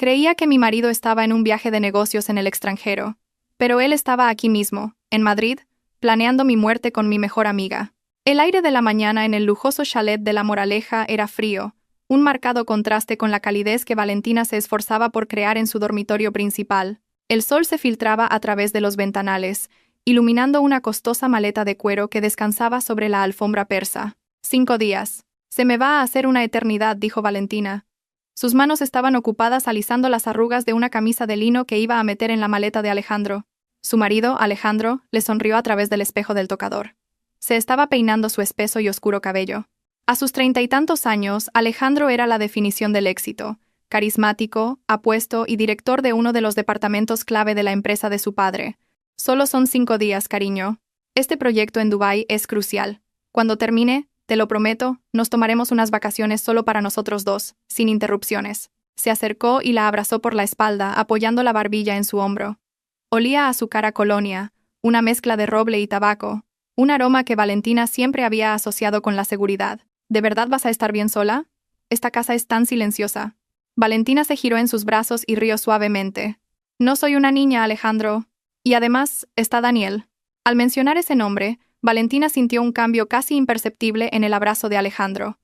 Creía que mi marido estaba en un viaje de negocios en el extranjero, pero él estaba aquí mismo, en Madrid, planeando mi muerte con mi mejor amiga. El aire de la mañana en el lujoso chalet de La Moraleja era frío, un marcado contraste con la calidez que Valentina se esforzaba por crear en su dormitorio principal. El sol se filtraba a través de los ventanales, iluminando una costosa maleta de cuero que descansaba sobre la alfombra persa. 5 días. Se me va a hacer una eternidad, dijo Valentina. Sus manos estaban ocupadas alisando las arrugas de una camisa de lino que iba a meter en la maleta de Alejandro. Su marido, Alejandro, le sonrió a través del espejo del tocador. Se estaba peinando su espeso y oscuro cabello. A sus 30 y tantos años, Alejandro era la definición del éxito, carismático, apuesto y director de uno de los departamentos clave de la empresa de su padre. Solo son 5 días, cariño. Este proyecto en Dubái es crucial. Cuando termine, te lo prometo, nos tomaremos unas vacaciones solo para nosotros dos, sin interrupciones. Se acercó y la abrazó por la espalda, apoyando la barbilla en su hombro. Olía a su cara colonia, una mezcla de roble y tabaco, un aroma que Valentina siempre había asociado con la seguridad. ¿De verdad vas a estar bien sola? Esta casa es tan silenciosa. Valentina se giró en sus brazos y rió suavemente. No soy una niña, Alejandro. Y además, está Daniel. Al mencionar ese nombre, Valentina sintió un cambio casi imperceptible en el abrazo de Alejandro.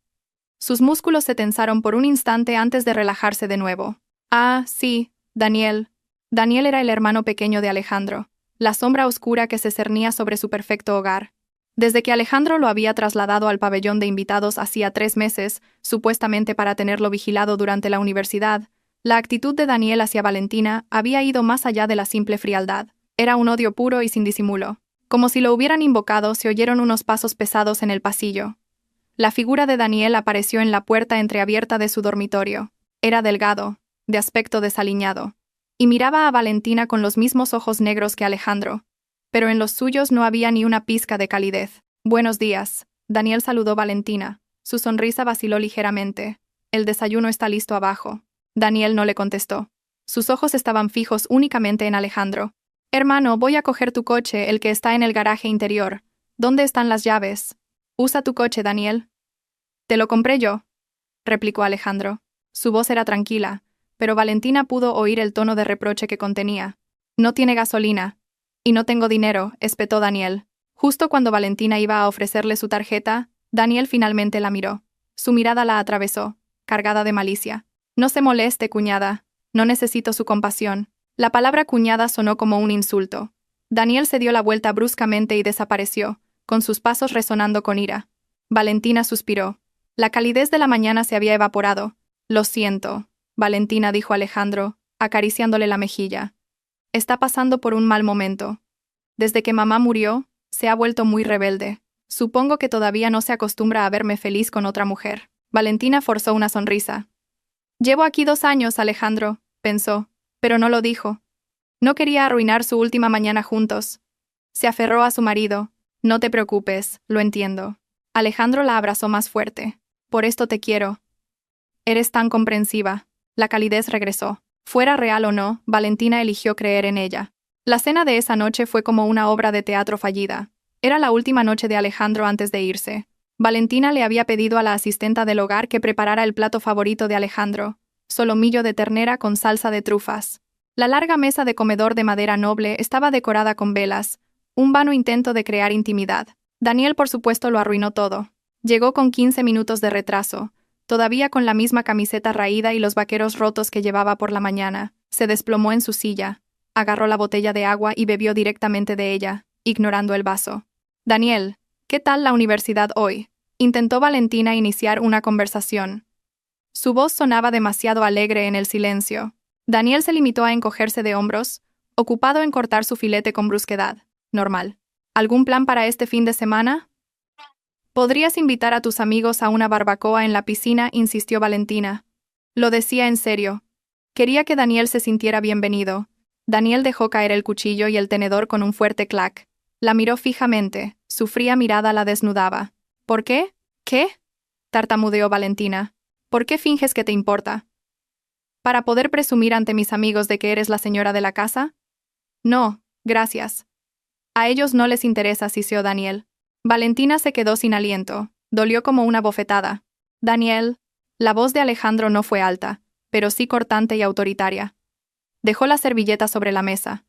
Sus músculos se tensaron por un instante antes de relajarse de nuevo. Ah, sí, Daniel. Daniel era el hermano pequeño de Alejandro, la sombra oscura que se cernía sobre su perfecto hogar. Desde que Alejandro lo había trasladado al pabellón de invitados hacía 3 meses, supuestamente para tenerlo vigilado durante la universidad, la actitud de Daniel hacia Valentina había ido más allá de la simple frialdad. Era un odio puro y sin disimulo. Como si lo hubieran invocado, se oyeron unos pasos pesados en el pasillo. La figura de Daniel apareció en la puerta entreabierta de su dormitorio. Era delgado, de aspecto desaliñado, y miraba a Valentina con los mismos ojos negros que Alejandro, pero en los suyos no había ni una pizca de calidez. «Buenos días», Daniel saludó a Valentina. Su sonrisa vaciló ligeramente. «El desayuno está listo abajo». Daniel no le contestó. Sus ojos estaban fijos únicamente en Alejandro. «Hermano, voy a coger tu coche, el que está en el garaje interior. ¿Dónde están las llaves?» «Usa tu coche, Daniel». «Te lo compré yo», replicó Alejandro. Su voz era tranquila, pero Valentina pudo oír el tono de reproche que contenía. «No tiene gasolina». «Y no tengo dinero», espetó Daniel. Justo cuando Valentina iba a ofrecerle su tarjeta, Daniel finalmente la miró. Su mirada la atravesó, cargada de malicia. «No se moleste, cuñada. No necesito su compasión». La palabra cuñada sonó como un insulto. Daniel se dio la vuelta bruscamente y desapareció, con sus pasos resonando con ira. Valentina suspiró. La calidez de la mañana se había evaporado. «Lo siento», Valentina dijo a Alejandro, acariciándole la mejilla. «Está pasando por un mal momento. Desde que mamá murió, se ha vuelto muy rebelde. Supongo que todavía no se acostumbra a verme feliz con otra mujer». Valentina forzó una sonrisa. «Llevo aquí 2 años, Alejandro», pensó, pero no lo dijo. No quería arruinar su última mañana juntos. Se aferró a su marido. «No te preocupes, lo entiendo». Alejandro la abrazó más fuerte. «Por esto te quiero. Eres tan comprensiva». La calidez regresó. Fuera real o no, Valentina eligió creer en ella. La cena de esa noche fue como una obra de teatro fallida. Era la última noche de Alejandro antes de irse. Valentina le había pedido a la asistenta del hogar que preparara el plato favorito de Alejandro, solomillo de ternera con salsa de trufas. La larga mesa de comedor de madera noble estaba decorada con velas, un vano intento de crear intimidad. Daniel, por supuesto, lo arruinó todo. Llegó con 15 minutos de retraso, todavía con la misma camiseta raída y los vaqueros rotos que llevaba por la mañana. Se desplomó en su silla, agarró la botella de agua y bebió directamente de ella, ignorando el vaso. «Daniel, ¿qué tal la universidad hoy?», intentó Valentina iniciar una conversación. Su voz sonaba demasiado alegre en el silencio. Daniel se limitó a encogerse de hombros, ocupado en cortar su filete con brusquedad. «Normal. ¿Algún plan para este fin de semana?» «Podrías invitar a tus amigos a una barbacoa en la piscina», insistió Valentina. Lo decía en serio. Quería que Daniel se sintiera bienvenido. Daniel dejó caer el cuchillo y el tenedor con un fuerte clac. La miró fijamente, su fría mirada la desnudaba. «¿Por qué? ¿Qué?», tartamudeó Valentina. «¿Por qué finges que te importa? ¿Para poder presumir ante mis amigos de que eres la señora de la casa?» «No, gracias». «A ellos no les interesa», siseó Daniel. Valentina se quedó sin aliento. Dolió como una bofetada. «Daniel». La voz de Alejandro no fue alta, pero sí cortante y autoritaria. Dejó la servilleta sobre la mesa.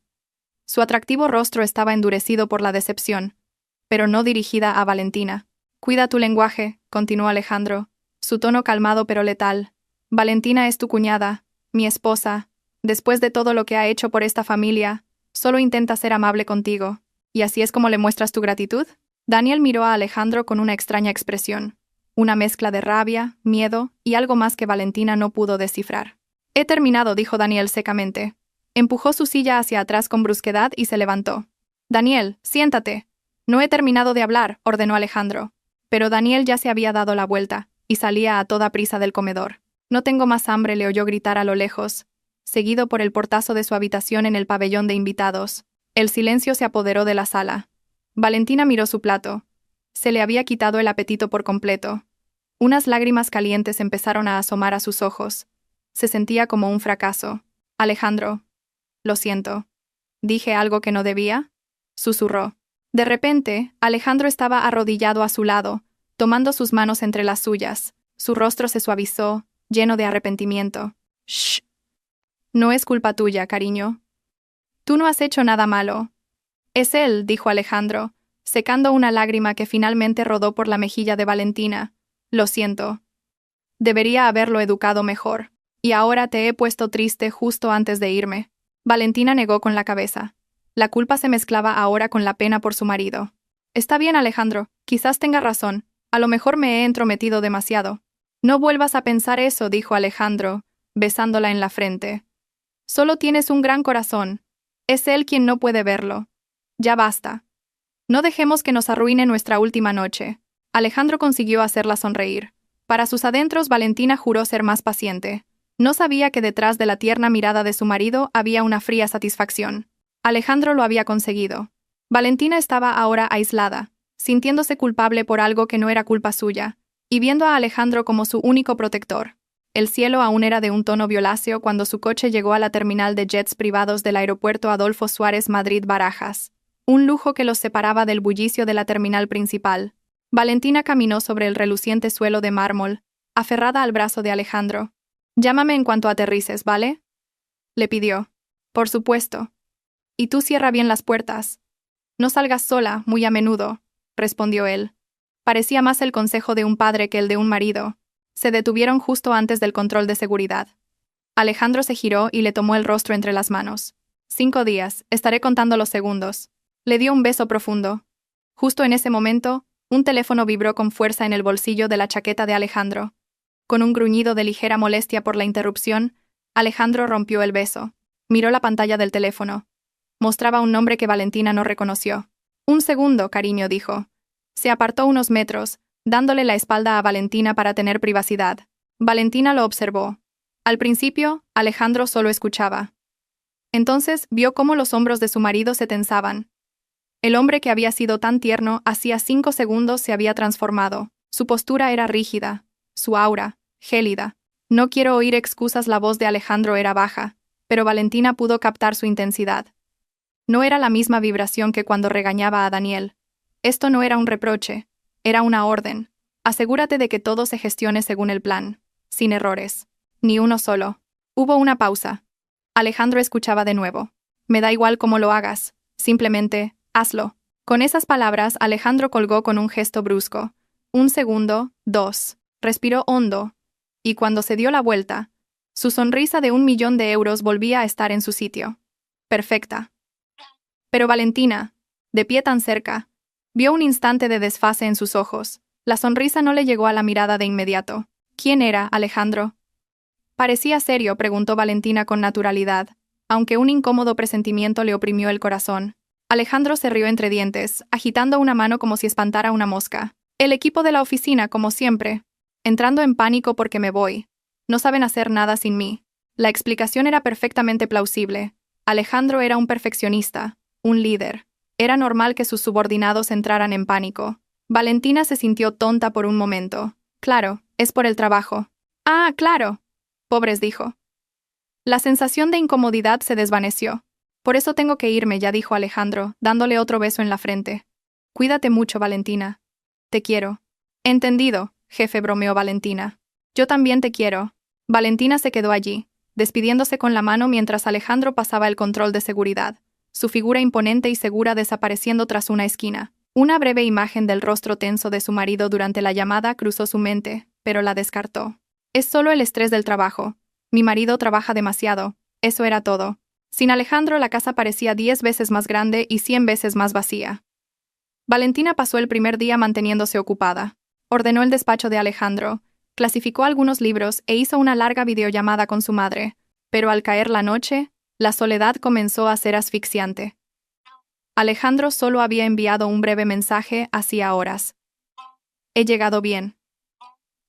Su atractivo rostro estaba endurecido por la decepción, pero no dirigida a Valentina. «Cuida tu lenguaje», continuó Alejandro, su tono calmado pero letal. «Valentina es tu cuñada, mi esposa. Después de todo lo que ha hecho por esta familia, solo intenta ser amable contigo. ¿Y así es como le muestras tu gratitud?» Daniel miró a Alejandro con una extraña expresión, una mezcla de rabia, miedo y algo más que Valentina no pudo descifrar. «He terminado», dijo Daniel secamente. Empujó su silla hacia atrás con brusquedad y se levantó. «Daniel, siéntate». «No he terminado de hablar», ordenó Alejandro. Pero Daniel ya se había dado la vuelta y salía a toda prisa del comedor. «No tengo más hambre», le oyó gritar a lo lejos, seguido por el portazo de su habitación en el pabellón de invitados. El silencio se apoderó de la sala. Valentina miró su plato. Se le había quitado el apetito por completo. Unas lágrimas calientes empezaron a asomar a sus ojos. Se sentía como un fracaso. «Alejandro, lo siento. ¿Dije algo que no debía?», susurró. De repente, Alejandro estaba arrodillado a su lado, tomando sus manos entre las suyas. Su rostro se suavizó, lleno de arrepentimiento. «Shh. No es culpa tuya, cariño. Tú no has hecho nada malo». «Es él», dijo Alejandro, secando una lágrima que finalmente rodó por la mejilla de Valentina. «Lo siento. Debería haberlo educado mejor. Y ahora te he puesto triste justo antes de irme». Valentina negó con la cabeza. La culpa se mezclaba ahora con la pena por su marido. «Está bien, Alejandro, quizás tenga razón. A lo mejor me he entrometido demasiado». «No vuelvas a pensar eso», dijo Alejandro, besándola en la frente. «Solo tienes un gran corazón. Es él quien no puede verlo. Ya basta. No dejemos que nos arruine nuestra última noche». Alejandro consiguió hacerla sonreír. Para sus adentros, Valentina juró ser más paciente. No sabía que detrás de la tierna mirada de su marido había una fría satisfacción. Alejandro lo había conseguido. Valentina estaba ahora aislada, sintiéndose culpable por algo que no era culpa suya, y viendo a Alejandro como su único protector. El cielo aún era de un tono violáceo cuando su coche llegó a la terminal de jets privados del aeropuerto Adolfo Suárez Madrid-Barajas, un lujo que los separaba del bullicio de la terminal principal. Valentina caminó sobre el reluciente suelo de mármol, aferrada al brazo de Alejandro. «Llámame en cuanto aterrices, ¿vale?», le pidió. «Por supuesto. Y tú cierra bien las puertas. No salgas sola muy a menudo», respondió él. Parecía más el consejo de un padre que el de un marido. Se detuvieron justo antes del control de seguridad. Alejandro se giró y le tomó el rostro entre las manos. «5 días, estaré contando los segundos». Le dio un beso profundo. Justo en ese momento, un teléfono vibró con fuerza en el bolsillo de la chaqueta de Alejandro. Con un gruñido de ligera molestia por la interrupción, Alejandro rompió el beso. Miró la pantalla del teléfono. Mostraba un nombre que Valentina no reconoció. «Un segundo, cariño», dijo. Se apartó unos metros, dándole la espalda a Valentina para tener privacidad. Valentina lo observó. Al principio, Alejandro solo escuchaba. Entonces vio cómo los hombros de su marido se tensaban. El hombre que había sido tan tierno hacía 5 segundos se había transformado. Su postura era rígida, su aura, gélida. «No quiero oír excusas», la voz de Alejandro era baja, pero Valentina pudo captar su intensidad. No era la misma vibración que cuando regañaba a Daniel. Esto no era un reproche, era una orden. «Asegúrate de que todo se gestione según el plan, sin errores. Ni uno solo». Hubo una pausa. Alejandro escuchaba de nuevo. «Me da igual cómo lo hagas, simplemente, hazlo». Con esas palabras, Alejandro colgó con un gesto brusco. 1 segundo, 2. Respiró hondo. Y cuando se dio la vuelta, su sonrisa de 1.000.000 de euros volvía a estar en su sitio. Perfecta. Pero Valentina, de pie tan cerca, vio un instante de desfase en sus ojos. La sonrisa no le llegó a la mirada de inmediato. «¿Quién era, Alejandro?». «Parecía serio», preguntó Valentina con naturalidad, aunque un incómodo presentimiento le oprimió el corazón. Alejandro se rió entre dientes, agitando una mano como si espantara una mosca. «El equipo de la oficina, como siempre. Entrando en pánico porque me voy. No saben hacer nada sin mí». La explicación era perfectamente plausible. Alejandro era un perfeccionista, un líder. Era normal que sus subordinados entraran en pánico. Valentina se sintió tonta por un momento. «Claro, es por el trabajo». «Ah, claro». «Pobres», dijo. La sensación de incomodidad se desvaneció. «Por eso tengo que irme ya», dijo Alejandro, dándole otro beso en la frente. «Cuídate mucho, Valentina. Te quiero». «Entendido, jefe», bromeó Valentina. «Yo también te quiero». Valentina se quedó allí, despidiéndose con la mano mientras Alejandro pasaba el control de seguridad, su figura imponente y segura desapareciendo tras una esquina. Una breve imagen del rostro tenso de su marido durante la llamada cruzó su mente, pero la descartó. Es solo el estrés del trabajo. Mi marido trabaja demasiado. Eso era todo. Sin Alejandro la casa parecía 10 veces más grande y 100 veces más vacía. Valentina pasó el primer día manteniéndose ocupada. Ordenó el despacho de Alejandro, clasificó algunos libros e hizo una larga videollamada con su madre, pero al caer la noche, la soledad comenzó a ser asfixiante. Alejandro solo había enviado un breve mensaje hacía horas. He llegado bien.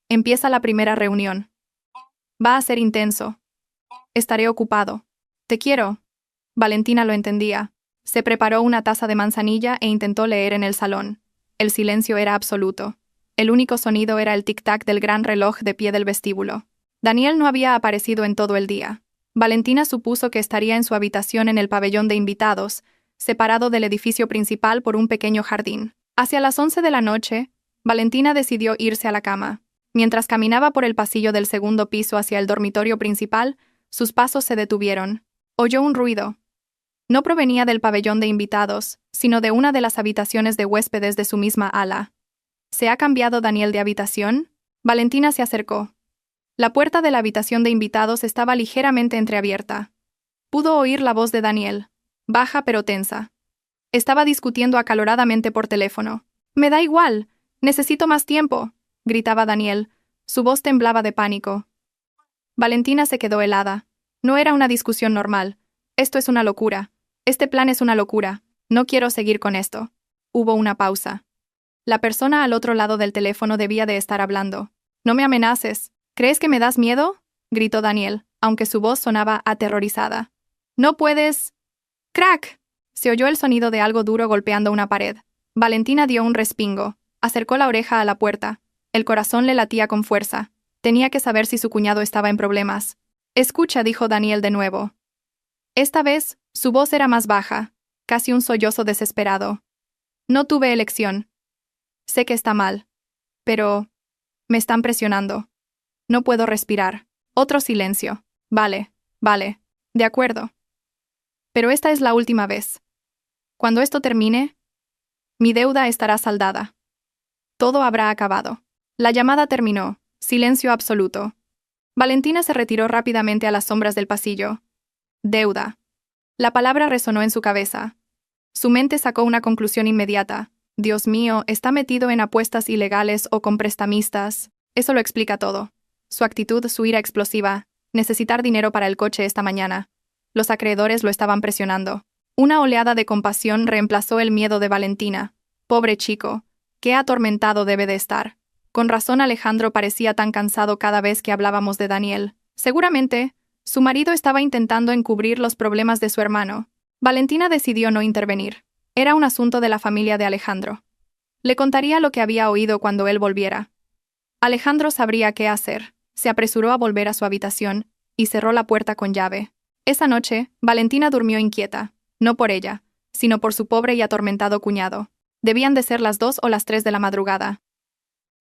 Empieza la primera reunión. Va a ser intenso. Estaré ocupado. Te quiero. Valentina lo entendía. Se preparó una taza de manzanilla e intentó leer en el salón. El silencio era absoluto. El único sonido era el tic-tac del gran reloj de pie del vestíbulo. Daniel no había aparecido en todo el día. Valentina supuso que estaría en su habitación en el pabellón de invitados, separado del edificio principal por un pequeño jardín. Hacia las 11 de la noche, Valentina decidió irse a la cama. Mientras caminaba por el pasillo del segundo piso hacia el dormitorio principal, sus pasos se detuvieron. Oyó un ruido. No provenía del pabellón de invitados, sino de una de las habitaciones de huéspedes de su misma ala. ¿Se ha cambiado Daniel de habitación? Valentina se acercó. La puerta de la habitación de invitados estaba ligeramente entreabierta. Pudo oír la voz de Daniel, baja pero tensa. Estaba discutiendo acaloradamente por teléfono. «Me da igual. Necesito más tiempo», gritaba Daniel. Su voz temblaba de pánico. Valentina se quedó helada. No era una discusión normal. Esto es una locura. Este plan es una locura. No quiero seguir con esto. Hubo una pausa. La persona al otro lado del teléfono debía de estar hablando. «No me amenaces. ¿Crees que me das miedo?», gritó Daniel, aunque su voz sonaba aterrorizada. «No puedes...» ¡Crack! Se oyó el sonido de algo duro golpeando una pared. Valentina dio un respingo. Acercó la oreja a la puerta. El corazón le latía con fuerza. Tenía que saber si su cuñado estaba en problemas. «Escucha», dijo Daniel de nuevo. Esta vez, su voz era más baja, casi un sollozo desesperado. «No tuve elección. Sé que está mal. Pero... me están presionando. No puedo respirar». Otro silencio. «Vale, vale. De acuerdo. Pero esta es la última vez. Cuando esto termine, mi deuda estará saldada. Todo habrá acabado». La llamada terminó. Silencio absoluto. Valentina se retiró rápidamente a las sombras del pasillo. Deuda. La palabra resonó en su cabeza. Su mente sacó una conclusión inmediata. Dios mío, está metido en apuestas ilegales o con prestamistas. Eso lo explica todo. Su actitud, su ira explosiva. Necesitar dinero para el coche esta mañana. Los acreedores lo estaban presionando. Una oleada de compasión reemplazó el miedo de Valentina. Pobre chico. Qué atormentado debe de estar. Con razón Alejandro parecía tan cansado cada vez que hablábamos de Daniel. Seguramente, su marido estaba intentando encubrir los problemas de su hermano. Valentina decidió no intervenir. Era un asunto de la familia de Alejandro. Le contaría lo que había oído cuando él volviera. Alejandro sabría qué hacer. Se apresuró a volver a su habitación y cerró la puerta con llave. Esa noche, Valentina durmió inquieta, no por ella, sino por su pobre y atormentado cuñado. Debían de ser las 2 o las 3 de la madrugada.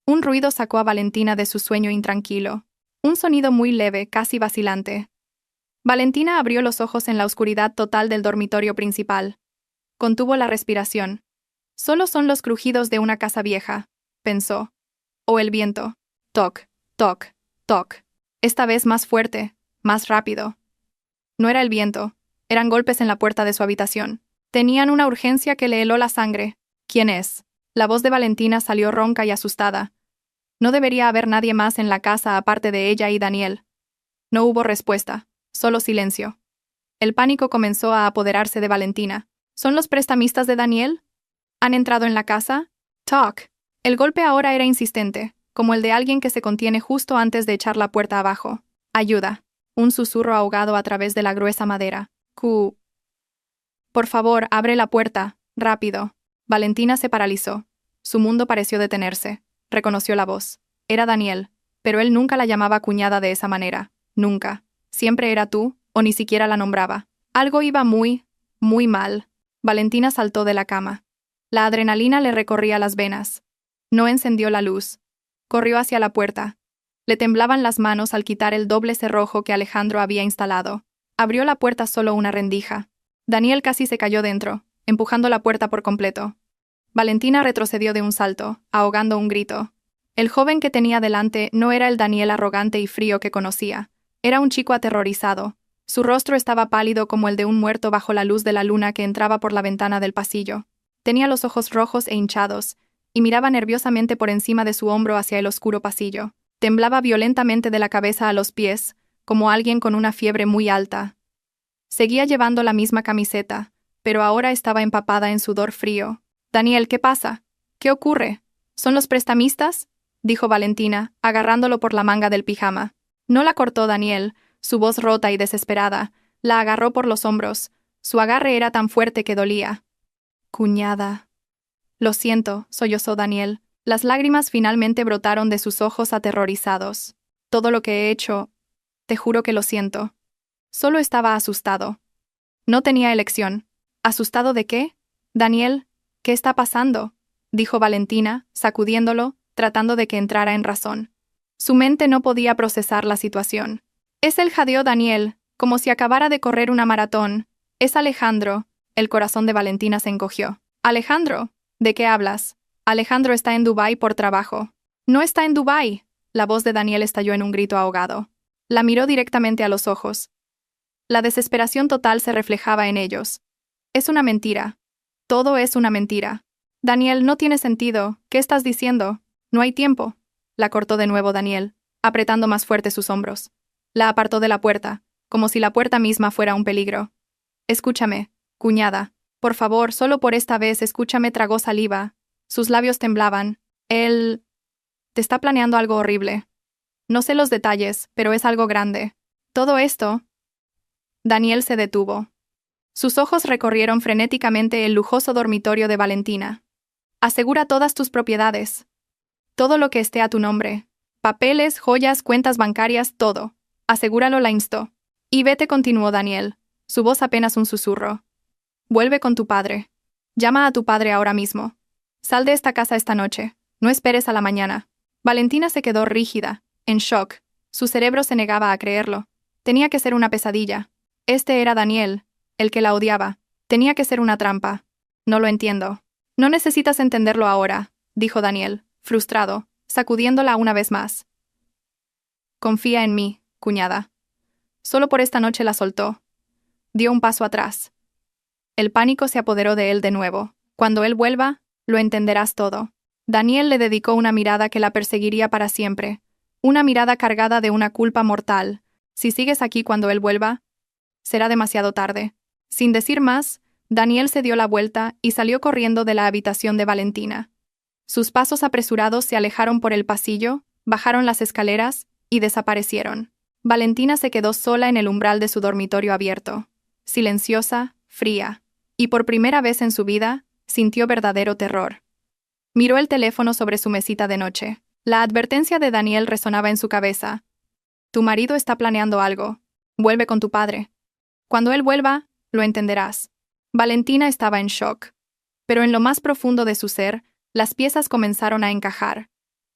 Un ruido sacó a Valentina de su sueño intranquilo. Un sonido muy leve, casi vacilante. Valentina abrió los ojos en la oscuridad total del dormitorio principal. Contuvo la respiración. Solo son los crujidos de una casa vieja, pensó. O el viento. Toc, toc, toc. Esta vez más fuerte, más rápido. No era el viento, eran golpes en la puerta de su habitación. Tenían una urgencia que le heló la sangre. ¿Quién es? La voz de Valentina salió ronca y asustada. No debería haber nadie más en la casa aparte de ella y Daniel. No hubo respuesta. Solo silencio. El pánico comenzó a apoderarse de Valentina. ¿Son los prestamistas de Daniel? ¿Han entrado en la casa? Talk. El golpe ahora era insistente, como el de alguien que se contiene justo antes de echar la puerta abajo. Ayuda. Un susurro ahogado a través de la gruesa madera. Por favor, abre la puerta. Rápido. Valentina se paralizó. Su mundo pareció detenerse. Reconoció la voz. Era Daniel, pero él nunca la llamaba cuñada de esa manera. Nunca. Siempre era tú, o ni siquiera la nombraba. Algo iba muy mal. Valentina saltó de la cama. La adrenalina le recorría las venas. No encendió la luz. Corrió hacia la puerta. Le temblaban las manos al quitar el doble cerrojo que Alejandro había instalado. Abrió la puerta solo una rendija. Daniel casi se cayó dentro, empujando la puerta por completo. Valentina retrocedió de un salto, ahogando un grito. El joven que tenía delante no era el Daniel arrogante y frío que conocía. Era un chico aterrorizado. Su rostro estaba pálido como el de un muerto bajo la luz de la luna que entraba por la ventana del pasillo. Tenía los ojos rojos e hinchados, y miraba nerviosamente por encima de su hombro hacia el oscuro pasillo. Temblaba violentamente de la cabeza a los pies, como alguien con una fiebre muy alta. Seguía llevando la misma camiseta, pero ahora estaba empapada en sudor frío. «Daniel, ¿qué pasa? ¿Qué ocurre? ¿Son los prestamistas?», dijo Valentina, agarrándolo por la manga del pijama. No la cortó Daniel, su voz rota y desesperada. La agarró por los hombros. Su agarre era tan fuerte que dolía. «Cuñada». «Lo siento», sollozó Daniel. Las lágrimas finalmente brotaron de sus ojos aterrorizados. «Todo lo que he hecho, te juro que lo siento». Solo estaba asustado. No tenía elección. ¿Asustado de qué? «Daniel, ¿qué está pasando?», dijo Valentina, sacudiéndolo, tratando de que entrara en razón. Su mente no podía procesar la situación. «Es él», jadeó Daniel, como si acabara de correr una maratón. «Es Alejandro». El corazón de Valentina se encogió. «¿Alejandro? ¿De qué hablas?» «Alejandro está en Dubái por trabajo». «No está en Dubái». La voz de Daniel estalló en un grito ahogado. La miró directamente a los ojos. La desesperación total se reflejaba en ellos. «Es una mentira. Todo es una mentira». «Daniel, no tiene sentido. ¿Qué estás diciendo? No hay tiempo». La cortó de nuevo Daniel, apretando más fuerte sus hombros. La apartó de la puerta, como si la puerta misma fuera un peligro. «Escúchame, cuñada. Por favor, solo por esta vez escúchame», tragó saliva. Sus labios temblaban. «Él te está planeando algo horrible. No sé los detalles, pero es algo grande. Todo esto...». Daniel se detuvo. Sus ojos recorrieron frenéticamente el lujoso dormitorio de Valentina. «Asegura todas tus propiedades. Todo lo que esté a tu nombre. Papeles, joyas, cuentas bancarias, todo. Asegúralo», la instó. «Y vete», continuó Daniel, su voz apenas un susurro. «Vuelve con tu padre. Llama a tu padre ahora mismo. Sal de esta casa esta noche. No esperes a la mañana». Valentina se quedó rígida, en shock. Su cerebro se negaba a creerlo. Tenía que ser una pesadilla. Este era Daniel, el que la odiaba. Tenía que ser una trampa. «No lo entiendo». «No necesitas entenderlo ahora», dijo Daniel, frustrado, sacudiéndola una vez más. «Confía en mí, cuñada». Solo por esta noche la soltó. Dio un paso atrás. El pánico se apoderó de él de nuevo. «Cuando él vuelva, lo entenderás todo». Daniel le dedicó una mirada que la perseguiría para siempre. Una mirada cargada de una culpa mortal. «Si sigues aquí cuando él vuelva, será demasiado tarde». Sin decir más, Daniel se dio la vuelta y salió corriendo de la habitación de Valentina. Sus pasos apresurados se alejaron por el pasillo, bajaron las escaleras y desaparecieron. Valentina se quedó sola en el umbral de su dormitorio abierto, silenciosa, fría, y por primera vez en su vida, sintió verdadero terror. Miró el teléfono sobre su mesita de noche. La advertencia de Daniel resonaba en su cabeza. «Tu marido está planeando algo. Vuelve con tu padre. Cuando él vuelva, lo entenderás». Valentina estaba en shock. Pero en lo más profundo de su ser, las piezas comenzaron a encajar.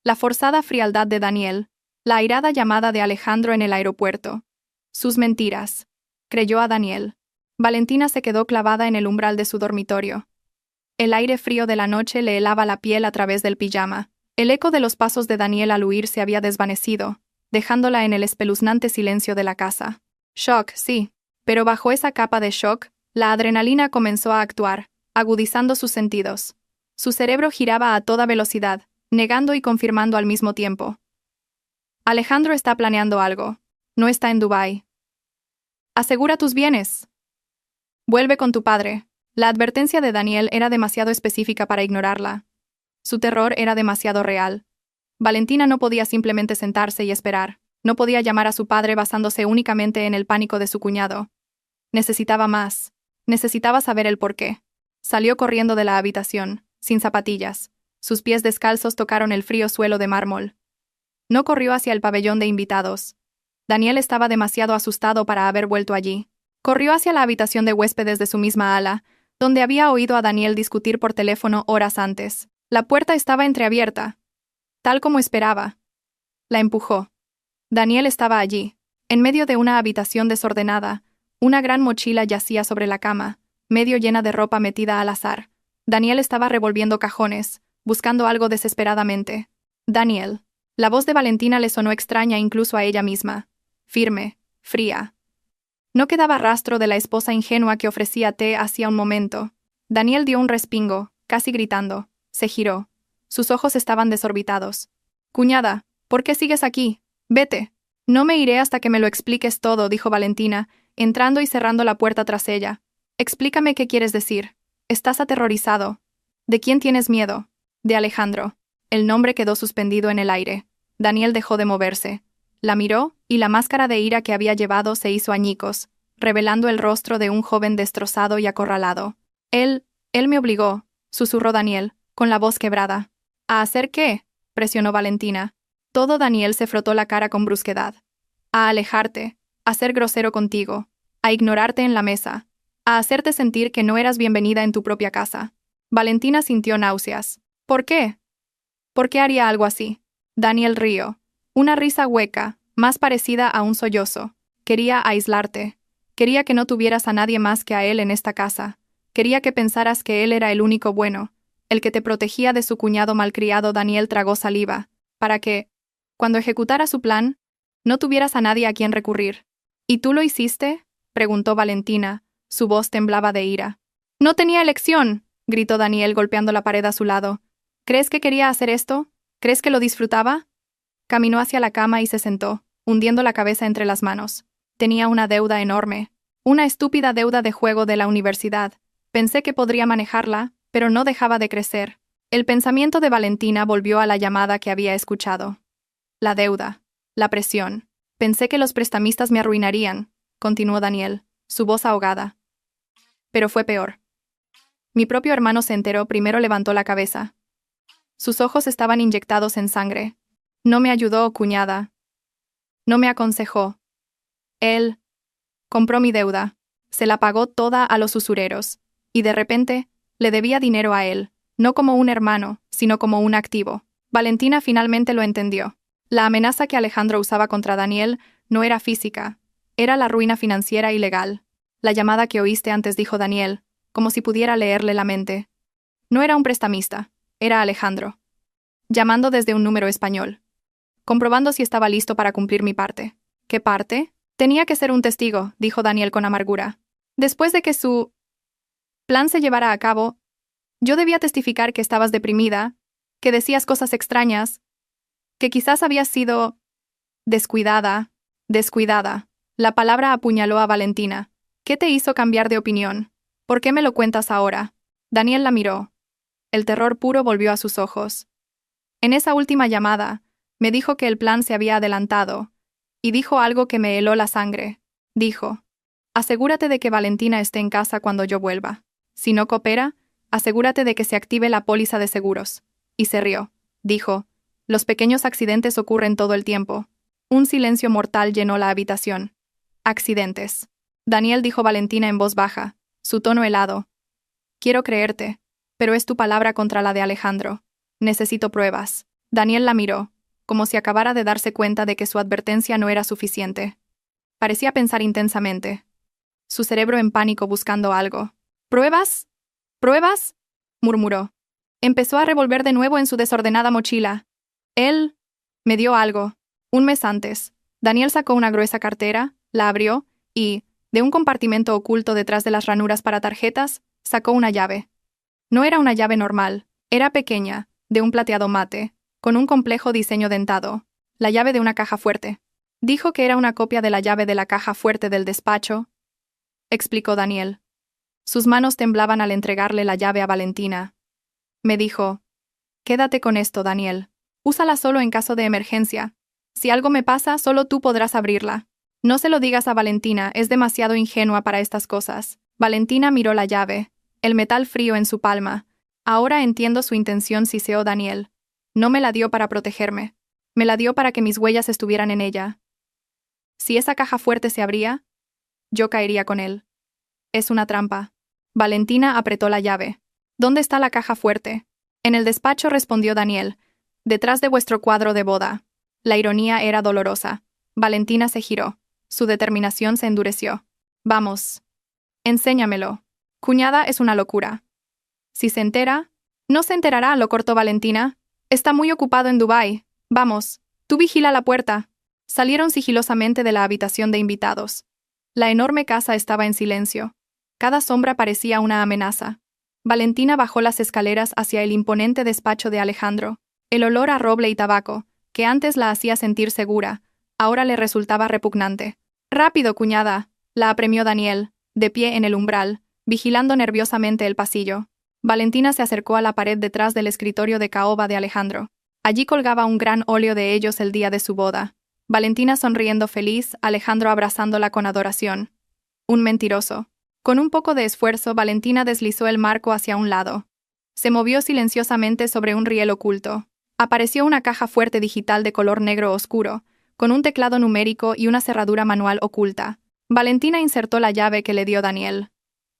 La forzada frialdad de Daniel, la airada llamada de Alejandro en el aeropuerto. Sus mentiras. Creyó a Daniel. Valentina se quedó clavada en el umbral de su dormitorio. El aire frío de la noche le helaba la piel a través del pijama. El eco de los pasos de Daniel al huir se había desvanecido, dejándola en el espeluznante silencio de la casa. Shock, sí. Pero bajo esa capa de shock, la adrenalina comenzó a actuar, agudizando sus sentidos. Su cerebro giraba a toda velocidad, negando y confirmando al mismo tiempo. «Alejandro está planeando algo. No está en Dubái. Asegura tus bienes. Vuelve con tu padre». La advertencia de Daniel era demasiado específica para ignorarla. Su terror era demasiado real. Valentina no podía simplemente sentarse y esperar. No podía llamar a su padre basándose únicamente en el pánico de su cuñado. Necesitaba más. Necesitaba saber el porqué. Salió corriendo de la habitación, sin zapatillas. Sus pies descalzos tocaron el frío suelo de mármol. No corrió hacia el pabellón de invitados. Daniel estaba demasiado asustado para haber vuelto allí. Corrió hacia la habitación de huéspedes de su misma ala, donde había oído a Daniel discutir por teléfono horas antes. La puerta estaba entreabierta, tal como esperaba. La empujó. Daniel estaba allí. En medio de una habitación desordenada, una gran mochila yacía sobre la cama, medio llena de ropa metida al azar. Daniel estaba revolviendo cajones, buscando algo desesperadamente. Daniel. La voz de Valentina le sonó extraña incluso a ella misma. Firme, fría. No quedaba rastro de la esposa ingenua que ofrecía té hacía un momento. Daniel dio un respingo, casi gritando. Se giró. Sus ojos estaban desorbitados. «Cuñada, ¿por qué sigues aquí? Vete». «No me iré hasta que me lo expliques todo», dijo Valentina, entrando y cerrando la puerta tras ella. «Explícame qué quieres decir. Estás aterrorizado. ¿De quién tienes miedo?» «De Alejandro». El nombre quedó suspendido en el aire. Daniel dejó de moverse. La miró, y la máscara de ira que había llevado se hizo añicos, revelando el rostro de un joven destrozado y acorralado. Él me obligó», susurró Daniel, con la voz quebrada. «¿A hacer qué?», presionó Valentina. Todo Daniel se frotó la cara con brusquedad. «A alejarte, a ser grosero contigo, a ignorarte en la mesa, a hacerte sentir que no eras bienvenida en tu propia casa». Valentina sintió náuseas. «¿Por qué? ¿Por qué haría algo así?». Daniel rió. Una risa hueca, más parecida a un sollozo. «Quería aislarte. Quería que no tuvieras a nadie más que a él en esta casa. Quería que pensaras que él era el único bueno, el que te protegía de su cuñado malcriado». Daniel tragó saliva. «Para que, cuando ejecutara su plan, no tuvieras a nadie a quien recurrir». «¿Y tú lo hiciste?», preguntó Valentina. Su voz temblaba de ira. «No tenía elección», gritó Daniel golpeando la pared a su lado. «¿Crees que quería hacer esto? ¿Crees que lo disfrutaba?». Caminó hacia la cama y se sentó, hundiendo la cabeza entre las manos. Tenía una deuda enorme. Una estúpida deuda de juego de la universidad. Pensé que podría manejarla, pero no dejaba de crecer. El pensamiento de Valentina volvió a la llamada que había escuchado. La deuda. La presión. «Pensé que los prestamistas me arruinarían», continuó Daniel, su voz ahogada. «Pero fue peor. Mi propio hermano se enteró, primero levantó la cabeza. Sus ojos estaban inyectados en sangre. No me ayudó, cuñada. No me aconsejó. Él compró mi deuda. Se la pagó toda a los usureros. Y de repente, le debía dinero a él, no como un hermano, sino como un activo». Valentina finalmente lo entendió. La amenaza que Alejandro usaba contra Daniel no era física, era la ruina financiera y legal. «La llamada que oíste antes», dijo Daniel, como si pudiera leerle la mente. No era un prestamista, era Alejandro. Llamando desde un número español. Comprobando si estaba listo para cumplir mi parte. «¿Qué parte?». «Tenía que ser un testigo», dijo Daniel con amargura. «Después de que su plan se llevara a cabo, yo debía testificar que estabas deprimida, que decías cosas extrañas, que quizás habías sido descuidada». La palabra apuñaló a Valentina. «¿Qué te hizo cambiar de opinión? ¿Por qué me lo cuentas ahora?». Daniel la miró. El terror puro volvió a sus ojos. «En esa última llamada, me dijo que el plan se había adelantado, y dijo algo que me heló la sangre. Dijo: asegúrate de que Valentina esté en casa cuando yo vuelva. Si no coopera, asegúrate de que se active la póliza de seguros». Y se rió. Dijo: «Los pequeños accidentes ocurren todo el tiempo». Un silencio mortal llenó la habitación. «Accidentes». Daniel, dijo Valentina en voz baja, su tono helado. «Quiero creerte, pero es tu palabra contra la de Alejandro. Necesito pruebas». Daniel la miró, como si acabara de darse cuenta de que su advertencia no era suficiente. Parecía pensar intensamente. Su cerebro en pánico buscando algo. «¿Pruebas? ¿Pruebas?», murmuró. Empezó a revolver de nuevo en su desordenada mochila. «Él me dio algo. Un mes antes». Daniel sacó una gruesa cartera, la abrió, y, de un compartimento oculto detrás de las ranuras para tarjetas, sacó una llave. No era una llave normal, era pequeña, de un plateado mate, con un complejo diseño dentado. La llave de una caja fuerte. «Dijo que era una copia de la llave de la caja fuerte del despacho», explicó Daniel. Sus manos temblaban al entregarle la llave a Valentina. «Me dijo: quédate con esto, Daniel. Úsala solo en caso de emergencia. Si algo me pasa, solo tú podrás abrirla. No se lo digas a Valentina, es demasiado ingenua para estas cosas». Valentina miró la llave, el metal frío en su palma. «Ahora entiendo su intención», siseó Daniel. «No me la dio para protegerme. Me la dio para que mis huellas estuvieran en ella. Si esa caja fuerte se abría, yo caería con él. Es una trampa». Valentina apretó la llave. «¿Dónde está la caja fuerte?». «En el despacho», respondió Daniel. «Detrás de vuestro cuadro de boda». La ironía era dolorosa. Valentina se giró. Su determinación se endureció. Vamos. Enséñamelo. Cuñada, es una locura. Si se entera... No se enterará, lo cortó Valentina. Está muy ocupado en Dubái. Vamos. Tú vigila la puerta. Salieron sigilosamente de la habitación de invitados. La enorme casa estaba en silencio. Cada sombra parecía una amenaza. Valentina bajó las escaleras hacia el imponente despacho de Alejandro. El olor a roble y tabaco, que antes la hacía sentir segura, ahora le resultaba repugnante. «Rápido, cuñada», la apremió Daniel, de pie en el umbral, vigilando nerviosamente el pasillo. Valentina se acercó a la pared detrás del escritorio de caoba de Alejandro. Allí colgaba un gran óleo de ellos el día de su boda. Valentina sonriendo feliz, Alejandro abrazándola con adoración. Un mentiroso. Con un poco de esfuerzo, Valentina deslizó el marco hacia un lado. Se movió silenciosamente sobre un riel oculto. Apareció una caja fuerte digital de color negro oscuro, con un teclado numérico y una cerradura manual oculta. Valentina insertó la llave que le dio Daniel.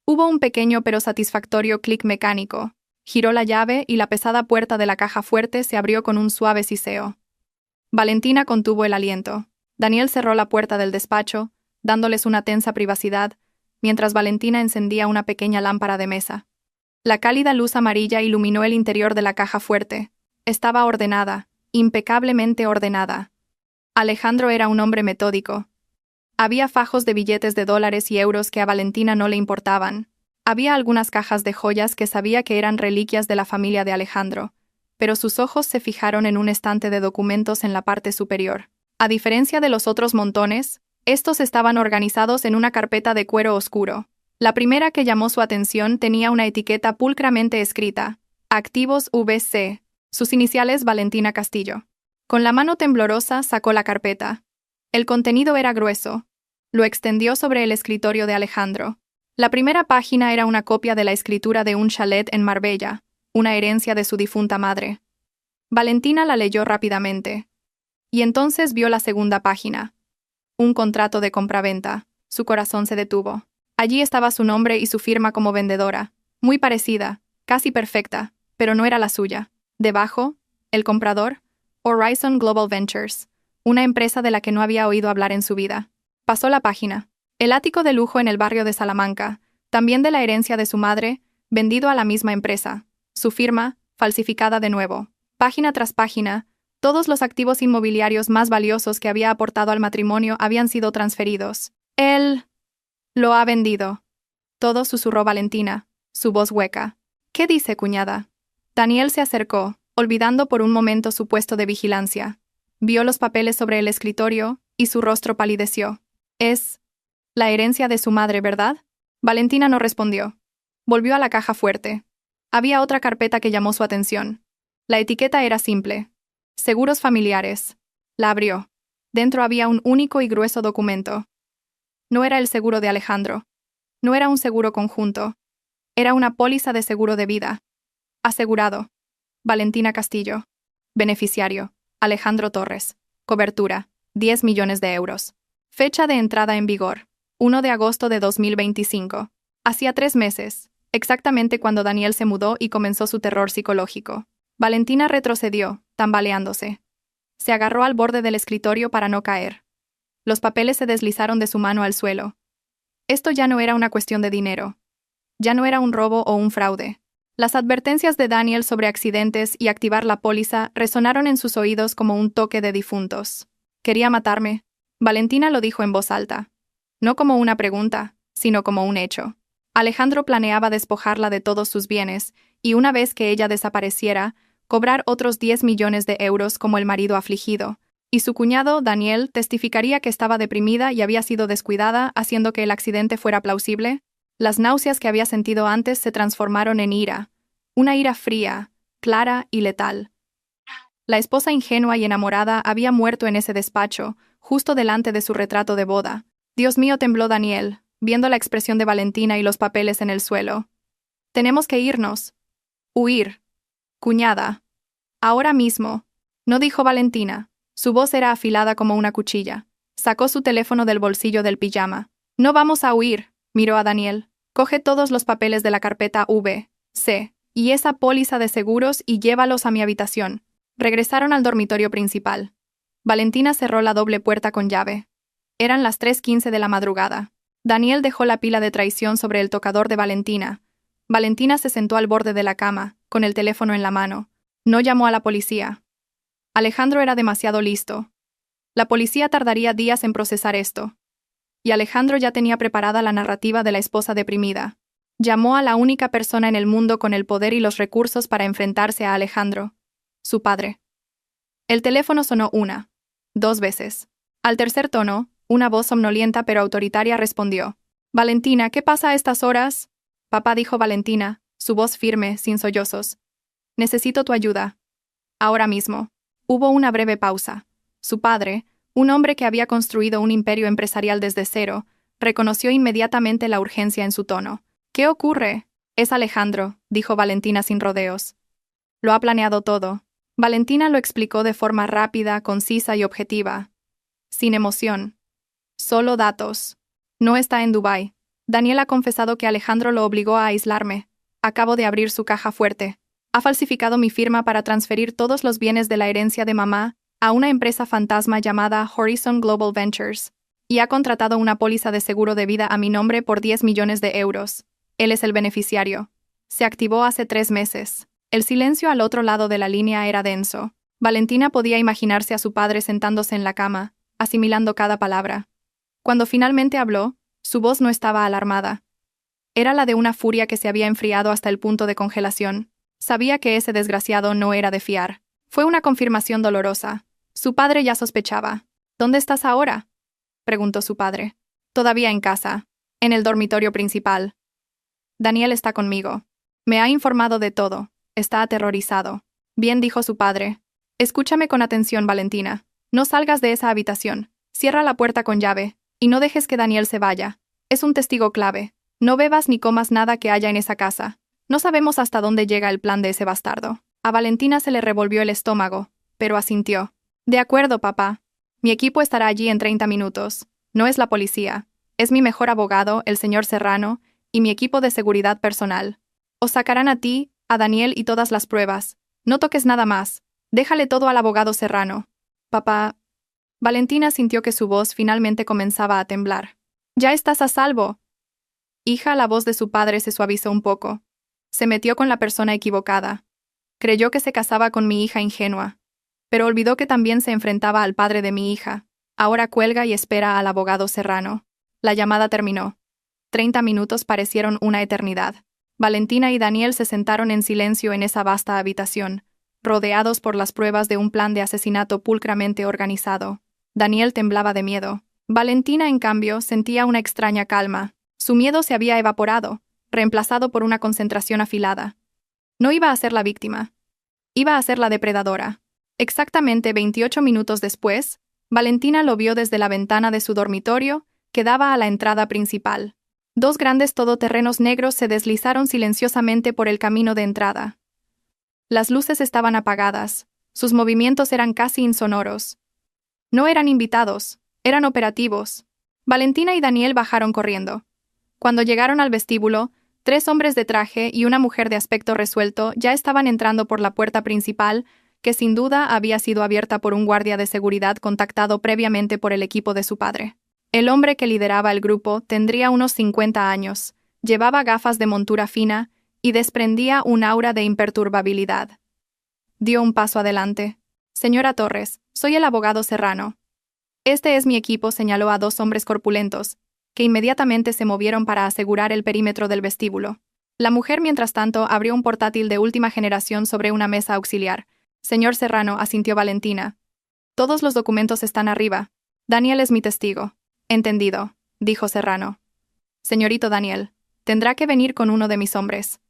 Hubo un pequeño pero satisfactorio clic mecánico. Giró la llave y la pesada puerta de la caja fuerte se abrió con un suave siseo. Valentina contuvo el aliento. Daniel cerró la puerta del despacho, dándoles una tensa privacidad, mientras Valentina encendía una pequeña lámpara de mesa. La cálida luz amarilla iluminó el interior de la caja fuerte. Estaba ordenada, impecablemente ordenada. Alejandro era un hombre metódico. Había fajos de billetes de dólares y euros que a Valentina no le importaban. Había algunas cajas de joyas que sabía que eran reliquias de la familia de Alejandro, pero sus ojos se fijaron en un estante de documentos en la parte superior. A diferencia de los otros montones, estos estaban organizados en una carpeta de cuero oscuro. La primera que llamó su atención tenía una etiqueta pulcramente escrita: Activos VC, sus iniciales Valentina Castillo. Con la mano temblorosa sacó la carpeta. El contenido era grueso. Lo extendió sobre el escritorio de Alejandro. La primera página era una copia de la escritura de un chalet en Marbella, una herencia de su difunta madre. Valentina la leyó rápidamente. Y entonces vio la segunda página. Un contrato de compraventa. Su corazón se detuvo. Allí estaba su nombre y su firma como vendedora. Muy parecida, casi perfecta, pero no era la suya. Debajo, el comprador, Horizon Global Ventures, una empresa de la que no había oído hablar en su vida. Pasó la página. El ático de lujo en el barrio de Salamanca, también de la herencia de su madre, vendido a la misma empresa. Su firma, falsificada de nuevo. Página tras página, todos los activos inmobiliarios más valiosos que había aportado al matrimonio habían sido transferidos. Él lo ha vendido. Todo, susurró Valentina, su voz hueca. ¿Qué dice, cuñada? Daniel se acercó, olvidando por un momento su puesto de vigilancia. Vio los papeles sobre el escritorio, y su rostro palideció. Es la herencia de su madre, ¿verdad? Valentina no respondió. Volvió a la caja fuerte. Había otra carpeta que llamó su atención. La etiqueta era simple. Seguros familiares. La abrió. Dentro había un único y grueso documento. No era el seguro de Alejandro. No era un seguro conjunto. Era una póliza de seguro de vida. Asegurado. Valentina Castillo. Beneficiario: Alejandro Torres. Cobertura: 10 millones de euros. Fecha de entrada en vigor: 1 de agosto de 2025. Hacía 3 meses, exactamente cuando Daniel se mudó y comenzó su terror psicológico. Valentina retrocedió, tambaleándose. Se agarró al borde del escritorio para no caer. Los papeles se deslizaron de su mano al suelo. Esto ya no era una cuestión de dinero. Ya no era un robo o un fraude. Las advertencias de Daniel sobre accidentes y activar la póliza resonaron en sus oídos como un toque de difuntos. ¿Quería matarme? Valentina lo dijo en voz alta. No como una pregunta, sino como un hecho. Alejandro planeaba despojarla de todos sus bienes, y una vez que ella desapareciera, cobrar otros 10 millones de euros como el marido afligido, y su cuñado, Daniel, testificaría que estaba deprimida y había sido descuidada, haciendo que el accidente fuera plausible. Las náuseas que había sentido antes se transformaron en ira, una ira fría, clara y letal. La esposa ingenua y enamorada había muerto en ese despacho, justo delante de su retrato de boda. Dios mío, tembló Daniel, viendo la expresión de Valentina y los papeles en el suelo. Tenemos que irnos. Huir. Cuñada. Ahora mismo. No dijo Valentina. Su voz era afilada como una cuchilla. Sacó su teléfono del bolsillo del pijama. No vamos a huir, miró a Daniel. Coge todos los papeles de la carpeta V.C. y esa póliza de seguros y llévalos a mi habitación. Regresaron al dormitorio principal. Valentina cerró la doble puerta con llave. Eran las 3:15 de la madrugada. Daniel dejó la pila de traición sobre el tocador de Valentina. Valentina se sentó al borde de la cama, con el teléfono en la mano. No llamó a la policía. Alejandro era demasiado listo. La policía tardaría días en procesar esto. Y Alejandro ya tenía preparada la narrativa de la esposa deprimida. Llamó a la única persona en el mundo con el poder y los recursos para enfrentarse a Alejandro, su padre. El teléfono sonó 1, 2 veces. Al tercer tono, una voz somnolienta pero autoritaria respondió. «Valentina, ¿qué pasa a estas horas?» «Papá», dijo Valentina, su voz firme, sin sollozos. «Necesito tu ayuda. Ahora mismo». Hubo una breve pausa. Su padre, un hombre que había construido un imperio empresarial desde cero, reconoció inmediatamente la urgencia en su tono. «¿Qué ocurre?» «Es Alejandro», dijo Valentina sin rodeos. «Lo ha planeado todo». Valentina lo explicó de forma rápida, concisa y objetiva. Sin emoción. Solo datos. No está en Dubái. Daniel ha confesado que Alejandro lo obligó a aislarme. Acabo de abrir su caja fuerte. Ha falsificado mi firma para transferir todos los bienes de la herencia de mamá a una empresa fantasma llamada Horizon Global Ventures. Y ha contratado una póliza de seguro de vida a mi nombre por 10 millones de euros. Él es el beneficiario. Se activó hace 3 meses. El silencio al otro lado de la línea era denso. Valentina podía imaginarse a su padre sentándose en la cama, asimilando cada palabra. Cuando finalmente habló, su voz no estaba alarmada. Era la de una furia que se había enfriado hasta el punto de congelación. Sabía que ese desgraciado no era de fiar. Fue una confirmación dolorosa. Su padre ya sospechaba. «¿Dónde estás ahora?», preguntó su padre. «Todavía en casa. En el dormitorio principal. Daniel está conmigo. Me ha informado de todo. Está aterrorizado». «Bien», dijo su padre. «Escúchame con atención, Valentina. No salgas de esa habitación. Cierra la puerta con llave. Y no dejes que Daniel se vaya. Es un testigo clave. No bebas ni comas nada que haya en esa casa. No sabemos hasta dónde llega el plan de ese bastardo». A Valentina se le revolvió el estómago, pero asintió. «De acuerdo, papá. Mi equipo estará allí en 30 minutos. No es la policía. Es mi mejor abogado, el señor Serrano, y mi equipo de seguridad personal. Os sacarán a ti, a Daniel y todas las pruebas. No toques nada más. Déjale todo al abogado Serrano». «Papá». Valentina sintió que su voz finalmente comenzaba a temblar. «Ya estás a salvo». «Hija», la voz de su padre se suavizó un poco. Se metió con la persona equivocada. Creyó que se casaba con mi hija ingenua. Pero olvidó que también se enfrentaba al padre de mi hija. Ahora cuelga y espera al abogado Serrano. La llamada terminó. 30 minutos parecieron una eternidad. Valentina y Daniel se sentaron en silencio en esa vasta habitación, rodeados por las pruebas de un plan de asesinato pulcramente organizado. Daniel temblaba de miedo. Valentina, en cambio, sentía una extraña calma. Su miedo se había evaporado, reemplazado por una concentración afilada. No iba a ser la víctima. Iba a ser la depredadora. Exactamente 28 minutos después, Valentina lo vio desde la ventana de su dormitorio, que daba a la entrada principal. 2 grandes todoterrenos negros se deslizaron silenciosamente por el camino de entrada. Las luces estaban apagadas. Sus movimientos eran casi insonoros. No eran invitados, eran operativos. Valentina y Daniel bajaron corriendo. Cuando llegaron al vestíbulo, 3 hombres de traje y una mujer de aspecto resuelto ya estaban entrando por la puerta principal, que sin duda había sido abierta por un guardia de seguridad contactado previamente por el equipo de su padre. El hombre que lideraba el grupo tendría unos 50 años, llevaba gafas de montura fina y desprendía un aura de imperturbabilidad. Dio un paso adelante. «Señora Torres, soy el abogado Serrano. Este es mi equipo», señaló a 2 hombres corpulentos, que inmediatamente se movieron para asegurar el perímetro del vestíbulo. La mujer, mientras tanto, abrió un portátil de última generación sobre una mesa auxiliar. «Señor Serrano», asintió Valentina. «Todos los documentos están arriba. Daniel es mi testigo». «Entendido», dijo Serrano. «Señorito Daniel, tendrá que venir con uno de mis hombres.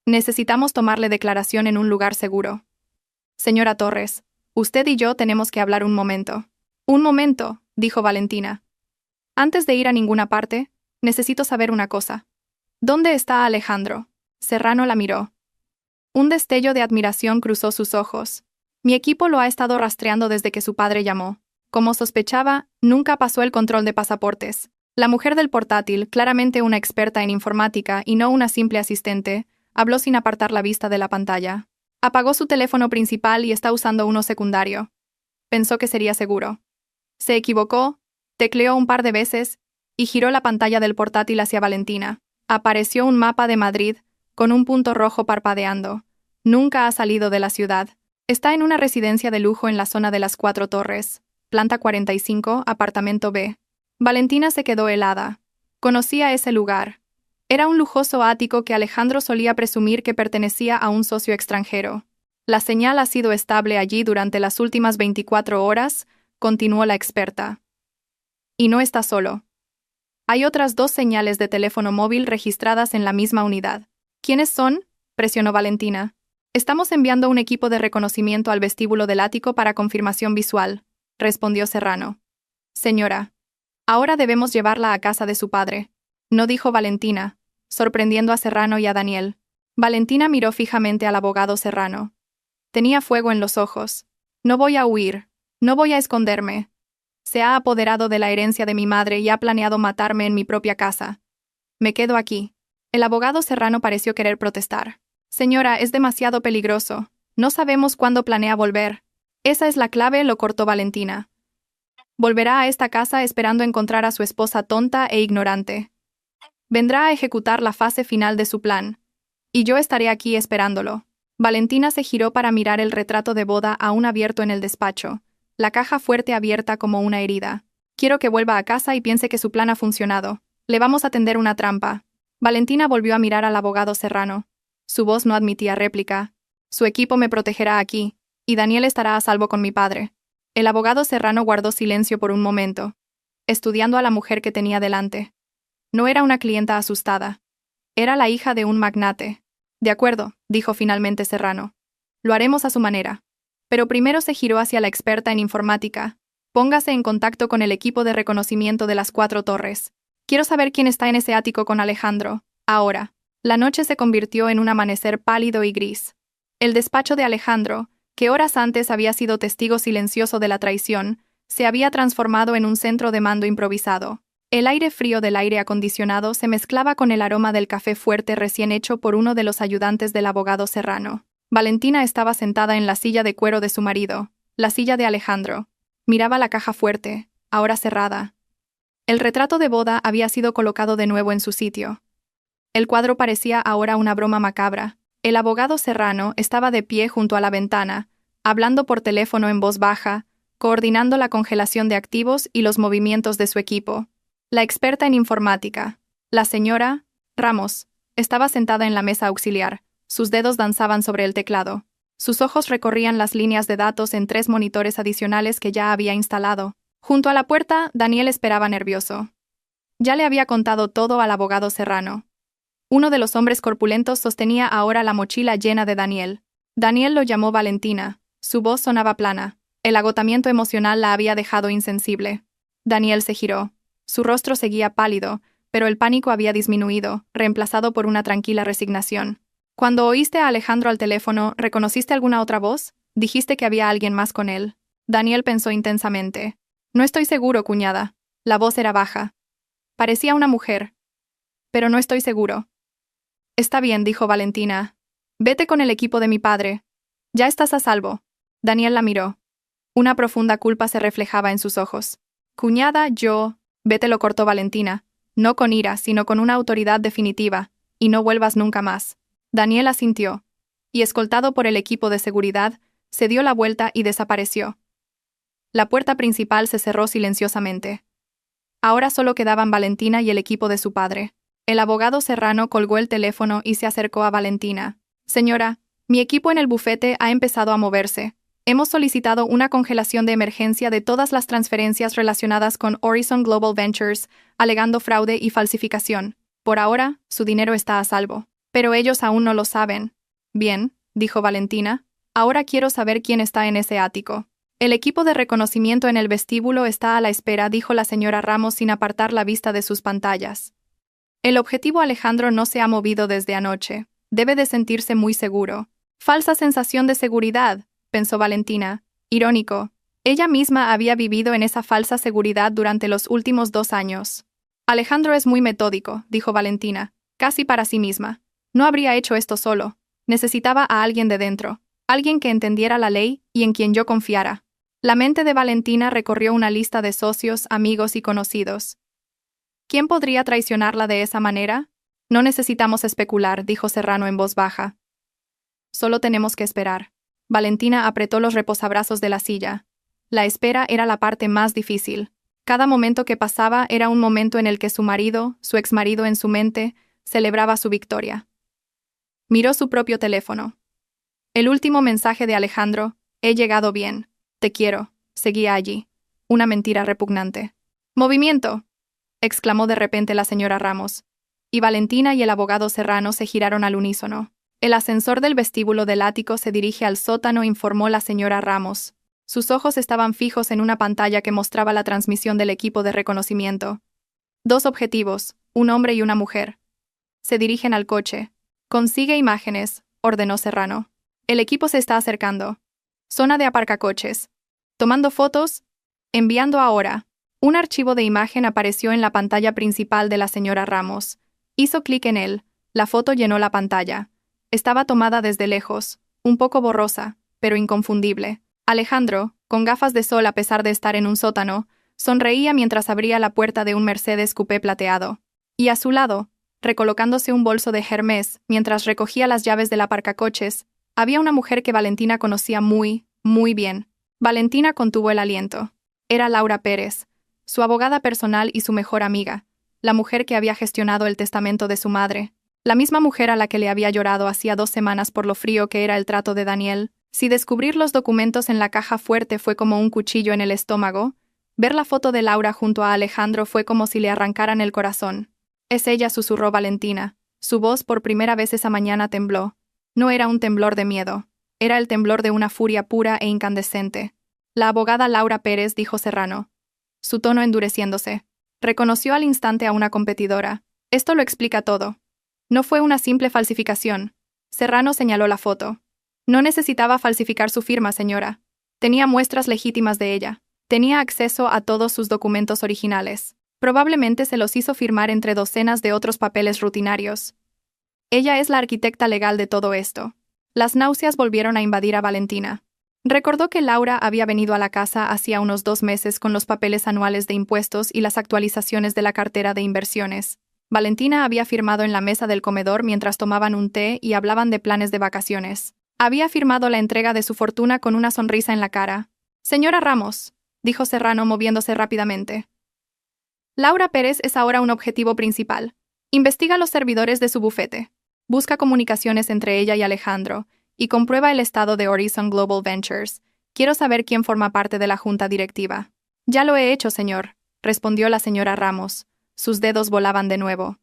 Necesitamos tomarle declaración en un lugar seguro». «Señora Torres, usted y yo tenemos que hablar un momento». «Un momento», dijo Valentina. «Antes de ir a ninguna parte, necesito saber una cosa. ¿Dónde está Alejandro?» Serrano la miró. Un destello de admiración cruzó sus ojos. «Mi equipo lo ha estado rastreando desde que su padre llamó. Como sospechaba, nunca pasó el control de pasaportes». La mujer del portátil, claramente una experta en informática y no una simple asistente, habló sin apartar la vista de la pantalla. «Apagó su teléfono principal y está usando uno secundario. Pensó que sería seguro. Se equivocó, tecleó un par de veces y giró la pantalla del portátil hacia Valentina. Apareció un mapa de Madrid con un punto rojo parpadeando. Nunca ha salido de la ciudad. Está en una residencia de lujo en la zona de las 4 Torres, planta 45, apartamento B. Valentina se quedó helada. Conocía ese lugar. Era un lujoso ático que Alejandro solía presumir que pertenecía a un socio extranjero. La señal ha sido estable allí durante las últimas 24 horas, continuó la experta. Y no está solo. Hay otras 2 señales de teléfono móvil registradas en la misma unidad. ¿Quiénes son?, presionó Valentina. Estamos enviando un equipo de reconocimiento al vestíbulo del ático para confirmación visual, respondió Serrano. Señora, ahora debemos llevarla a casa de su padre, no dijo Valentina, sorprendiendo a Serrano y a Daniel. Valentina miró fijamente al abogado Serrano. Tenía fuego en los ojos. No voy a huir, no voy a esconderme. Se ha apoderado de la herencia de mi madre y ha planeado matarme en mi propia casa. Me quedo aquí. El abogado Serrano pareció querer protestar. Señora, es demasiado peligroso. No sabemos cuándo planea volver. Esa es la clave, lo cortó Valentina. Volverá a esta casa esperando encontrar a su esposa tonta e ignorante. Vendrá a ejecutar la fase final de su plan. Y yo estaré aquí esperándolo. Valentina se giró para mirar el retrato de boda aún abierto en el despacho, la caja fuerte abierta como una herida. Quiero que vuelva a casa y piense que su plan ha funcionado. Le vamos a tender una trampa. Valentina volvió a mirar al abogado Serrano. Su voz no admitía réplica. Su equipo me protegerá aquí, y Daniel estará a salvo con mi padre. El abogado Serrano guardó silencio por un momento, estudiando a la mujer que tenía delante. No era una clienta asustada. Era la hija de un magnate. De acuerdo, dijo finalmente Serrano. Lo haremos a su manera. Pero primero se giró hacia la experta en informática. Póngase en contacto con el equipo de reconocimiento de las 4 Torres. Quiero saber quién está en ese ático con Alejandro, ahora. La noche se convirtió en un amanecer pálido y gris. El despacho de Alejandro, que horas antes había sido testigo silencioso de la traición, se había transformado en un centro de mando improvisado. El aire frío del aire acondicionado se mezclaba con el aroma del café fuerte recién hecho por uno de los ayudantes del abogado Serrano. Valentina estaba sentada en la silla de cuero de su marido, la silla de Alejandro. Miraba la caja fuerte, ahora cerrada. El retrato de boda había sido colocado de nuevo en su sitio. El cuadro parecía ahora una broma macabra. El abogado Serrano estaba de pie junto a la ventana, hablando por teléfono en voz baja, coordinando la congelación de activos y los movimientos de su equipo. La experta en informática, la señora Ramos, estaba sentada en la mesa auxiliar. Sus dedos danzaban sobre el teclado. Sus ojos recorrían las líneas de datos en 3 monitores adicionales que ya había instalado. Junto a la puerta, Daniel esperaba nervioso. Ya le había contado todo al abogado Serrano. Uno de los hombres corpulentos sostenía ahora la mochila llena de Daniel. Daniel lo llamó Valentina. Su voz sonaba plana. El agotamiento emocional la había dejado insensible. Daniel se giró. Su rostro seguía pálido, pero el pánico había disminuido, reemplazado por una tranquila resignación. Cuando oíste a Alejandro al teléfono, ¿reconociste alguna otra voz? Dijiste que había alguien más con él. Daniel pensó intensamente. No estoy seguro, cuñada. La voz era baja. Parecía una mujer. Pero no estoy seguro. Está bien, dijo Valentina. Vete con el equipo de mi padre. Ya estás a salvo. Daniel la miró. Una profunda culpa se reflejaba en sus ojos. Cuñada, yo... Vete, lo cortó Valentina. No con ira, sino con una autoridad definitiva. Y no vuelvas nunca más. Daniel asintió. Y escoltado por el equipo de seguridad, se dio la vuelta y desapareció. La puerta principal se cerró silenciosamente. Ahora solo quedaban Valentina y el equipo de su padre. El abogado Serrano colgó el teléfono y se acercó a Valentina. Señora, mi equipo en el bufete ha empezado a moverse. Hemos solicitado una congelación de emergencia de todas las transferencias relacionadas con Horizon Global Ventures, alegando fraude y falsificación. Por ahora, su dinero está a salvo. Pero ellos aún no lo saben. Bien, dijo Valentina. Ahora quiero saber quién está en ese ático. El equipo de reconocimiento en el vestíbulo está a la espera, dijo la señora Ramos sin apartar la vista de sus pantallas. El objetivo Alejandro no se ha movido desde anoche. Debe de sentirse muy seguro. Falsa sensación de seguridad, pensó Valentina. Irónico. Ella misma había vivido en esa falsa seguridad durante los últimos 2 años. Alejandro es muy metódico, dijo Valentina, casi para sí misma. No habría hecho esto solo. Necesitaba a alguien de dentro, alguien que entendiera la ley y en quien yo confiara. La mente de Valentina recorrió una lista de socios, amigos y conocidos. ¿Quién podría traicionarla de esa manera? No necesitamos especular, dijo Serrano en voz baja. Solo tenemos que esperar. Valentina apretó los reposabrazos de la silla. La espera era la parte más difícil. Cada momento que pasaba era un momento en el que su marido, su exmarido en su mente, celebraba su victoria. Miró su propio teléfono. El último mensaje de Alejandro: he llegado bien. Te quiero. Seguía allí. Una mentira repugnante. ¡Movimiento!, exclamó de repente la señora Ramos. Y Valentina y el abogado Serrano se giraron al unísono. El ascensor del vestíbulo del ático se dirige al sótano, informó la señora Ramos. Sus ojos estaban fijos en una pantalla que mostraba la transmisión del equipo de reconocimiento. 2 objetivos, un hombre y una mujer. Se dirigen al coche. Consigue imágenes, ordenó Serrano. El equipo se está acercando. Zona de aparcacoches. Tomando fotos. Enviando ahora. Un archivo de imagen apareció en la pantalla principal de la señora Ramos. Hizo clic en él. La foto llenó la pantalla. Estaba tomada desde lejos, un poco borrosa, pero inconfundible. Alejandro, con gafas de sol a pesar de estar en un sótano, sonreía mientras abría la puerta de un Mercedes coupé plateado. Y a su lado, recolocándose un bolso de Hermès mientras recogía las llaves del aparcacoches, había una mujer que Valentina conocía muy, muy bien. Valentina contuvo el aliento. Era Laura Pérez, su abogada personal y su mejor amiga, la mujer que había gestionado el testamento de su madre. La misma mujer a la que le había llorado hacía 2 semanas por lo frío que era el trato de Daniel. Si descubrir los documentos en la caja fuerte fue como un cuchillo en el estómago, ver la foto de Laura junto a Alejandro fue como si le arrancaran el corazón. Es ella, susurró Valentina. Su voz por primera vez esa mañana tembló. No era un temblor de miedo, era el temblor de una furia pura e incandescente. La abogada Laura Pérez, dijo Serrano, su tono endureciéndose. Reconoció al instante a una competidora. Esto lo explica todo. No fue una simple falsificación. Serrano señaló la foto. No necesitaba falsificar su firma, señora. Tenía muestras legítimas de ella. Tenía acceso a todos sus documentos originales. Probablemente se los hizo firmar entre docenas de otros papeles rutinarios. Ella es la arquitecta legal de todo esto. Las náuseas volvieron a invadir a Valentina. Recordó que Laura había venido a la casa hacía unos 2 meses con los papeles anuales de impuestos y las actualizaciones de la cartera de inversiones. Valentina había firmado en la mesa del comedor mientras tomaban un té y hablaban de planes de vacaciones. Había firmado la entrega de su fortuna con una sonrisa en la cara. Señora Ramos, dijo Serrano moviéndose rápidamente. Laura Pérez es ahora un objetivo principal. Investiga los servidores de su bufete. Busca comunicaciones entre ella y Alejandro, y comprueba el estado de Horizon Global Ventures. Quiero saber quién forma parte de la junta directiva. Ya lo he hecho, señor, respondió la señora Ramos. Sus dedos volaban de nuevo.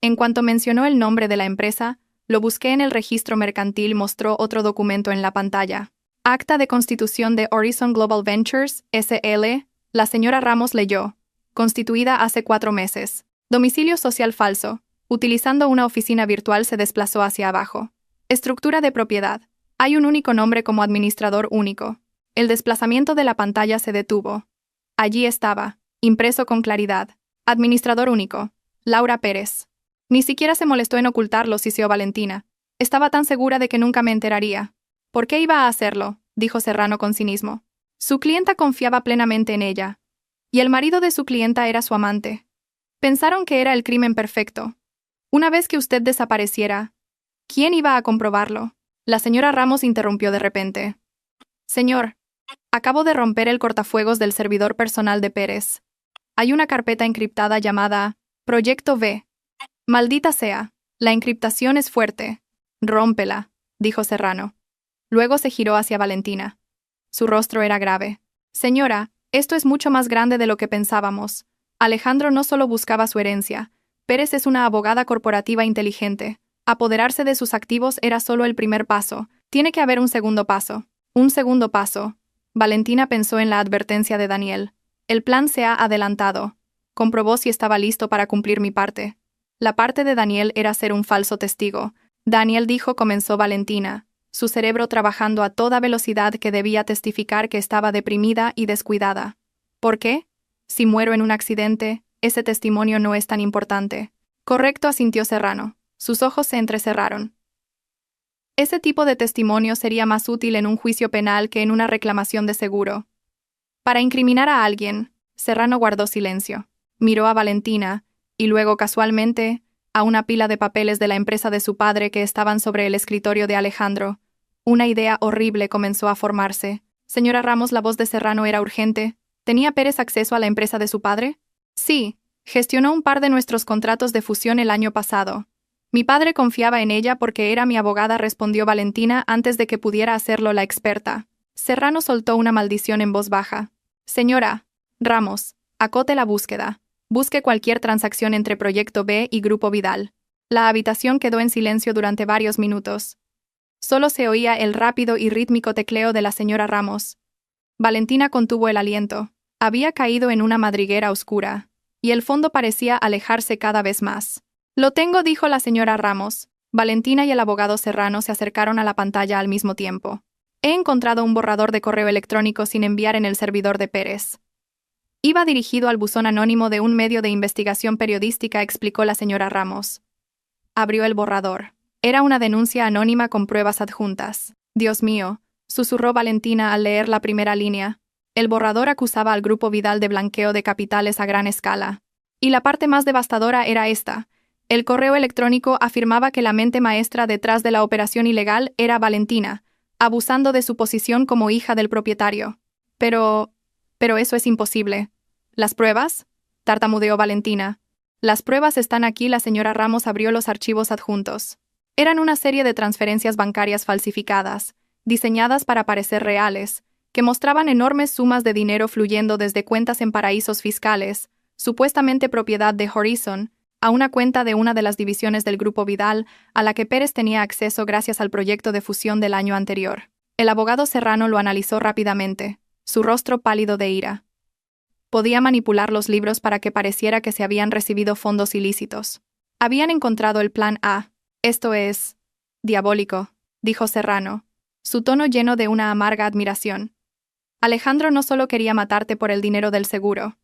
En cuanto mencionó el nombre de la empresa, lo busqué en el registro mercantil. Mostró otro documento en la pantalla. Acta de constitución de Horizon Global Ventures, S.L., la señora Ramos leyó. Constituida hace 4 meses. Domicilio social falso. Utilizando una oficina virtual se desplazó hacia abajo. Estructura de propiedad. Hay un único nombre como administrador único. El desplazamiento de la pantalla se detuvo. Allí estaba, impreso con claridad. Administrador único. Laura Pérez. Ni siquiera se molestó en ocultarlo, siseó Valentina. Estaba tan segura de que nunca me enteraría. ¿Por qué iba a hacerlo?, dijo Serrano con cinismo. Su clienta confiaba plenamente en ella. Y el marido de su clienta era su amante. Pensaron que era el crimen perfecto. Una vez que usted desapareciera, ¿quién iba a comprobarlo? La señora Ramos interrumpió de repente. Señor, acabo de romper el cortafuegos del servidor personal de Pérez. Hay una carpeta encriptada llamada Proyecto V. Maldita sea, la encriptación es fuerte. Rómpela, dijo Serrano. Luego se giró hacia Valentina. Su rostro era grave. Señora, esto es mucho más grande de lo que pensábamos. Alejandro no solo buscaba su herencia. Pérez es una abogada corporativa inteligente. Apoderarse de sus activos era solo el primer paso. Tiene que haber un segundo paso. Un segundo paso. Valentina pensó en la advertencia de Daniel. El plan se ha adelantado. Comprobó si estaba listo para cumplir mi parte. La parte de Daniel era ser un falso testigo. Daniel dijo, comenzó Valentina, su cerebro trabajando a toda velocidad, que debía testificar que estaba deprimida y descuidada. ¿Por qué? Si muero en un accidente, ese testimonio no es tan importante. Correcto, asintió Serrano. Sus ojos se entrecerraron. Ese tipo de testimonio sería más útil en un juicio penal que en una reclamación de seguro. Para incriminar a alguien, Serrano guardó silencio. Miró a Valentina, y luego, casualmente, a una pila de papeles de la empresa de su padre que estaban sobre el escritorio de Alejandro. Una idea horrible comenzó a formarse. Señora Ramos, la voz de Serrano era urgente. ¿Tenía Pérez acceso a la empresa de su padre? Sí, gestionó un par de nuestros contratos de fusión el año pasado. Mi padre confiaba en ella porque era mi abogada, respondió Valentina antes de que pudiera hacerlo la experta. Serrano soltó una maldición en voz baja. Señora Ramos, acote la búsqueda. Busque cualquier transacción entre Proyecto B y Grupo Vidal. La habitación quedó en silencio durante varios minutos. Solo se oía el rápido y rítmico tecleo de la señora Ramos. Valentina contuvo el aliento. Había caído en una madriguera oscura, y el fondo parecía alejarse cada vez más. Lo tengo, dijo la señora Ramos. Valentina y el abogado Serrano se acercaron a la pantalla al mismo tiempo. He encontrado un borrador de correo electrónico sin enviar en el servidor de Pérez. Iba dirigido al buzón anónimo de un medio de investigación periodística, explicó la señora Ramos. Abrió el borrador. Era una denuncia anónima con pruebas adjuntas. Dios mío, susurró Valentina al leer la primera línea. El borrador acusaba al Grupo Vidal de blanqueo de capitales a gran escala. Y la parte más devastadora era esta. El correo electrónico afirmaba que la mente maestra detrás de la operación ilegal era Valentina, abusando de su posición como hija del propietario. Pero eso es imposible. ¿Las pruebas? Tartamudeó Valentina. Las pruebas están aquí. La señora Ramos abrió los archivos adjuntos. Eran una serie de transferencias bancarias falsificadas, diseñadas para parecer reales, que mostraban enormes sumas de dinero fluyendo desde cuentas en paraísos fiscales, supuestamente propiedad de Horizon, a una cuenta de una de las divisiones del Grupo Vidal, a la que Pérez tenía acceso gracias al proyecto de fusión del año anterior. El abogado Serrano lo analizó rápidamente, su rostro pálido de ira. Podía manipular los libros para que pareciera que se habían recibido fondos ilícitos. Habían encontrado el plan A. Esto es diabólico, dijo Serrano, su tono lleno de una amarga admiración. Alejandro no solo quería matarte por el dinero del seguro.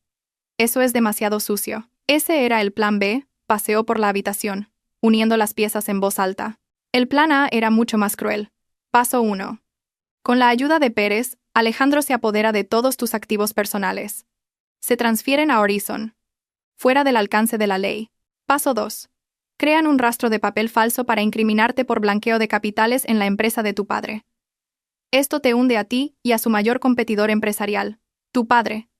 Eso es demasiado sucio. Ese era el plan B, paseó por la habitación, uniendo las piezas en voz alta. El plan A era mucho más cruel. Paso 1. Con la ayuda de Pérez, Alejandro se apodera de todos tus activos personales. Se transfieren a Horizon, fuera del alcance de la ley. Paso 2. Crean un rastro de papel falso para incriminarte por blanqueo de capitales en la empresa de tu padre. Esto te hunde a ti y a su mayor competidor empresarial, tu padre,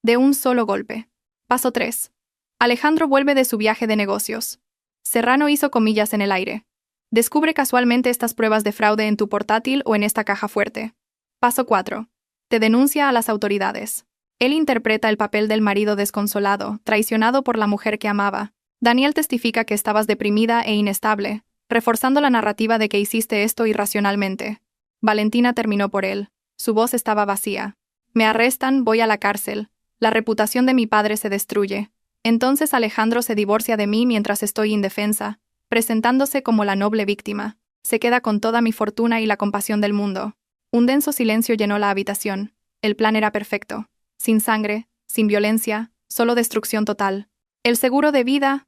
de un solo golpe. Paso 3. Alejandro vuelve de su viaje de negocios. Serrano hizo comillas en el aire. Descubre casualmente estas pruebas de fraude en tu portátil o en esta caja fuerte. Paso 4. Te denuncia a las autoridades. Él interpreta el papel del marido desconsolado, traicionado por la mujer que amaba. Daniel testifica que estabas deprimida e inestable, reforzando la narrativa de que hiciste esto irracionalmente. Valentina terminó por él. Su voz estaba vacía. Me arrestan, voy a la cárcel. La reputación de mi padre se destruye. Entonces Alejandro se divorcia de mí mientras estoy indefensa, presentándose como la noble víctima. Se queda con toda mi fortuna y la compasión del mundo. Un denso silencio llenó la habitación. El plan era perfecto. Sin sangre, sin violencia, solo destrucción total. El seguro de vida,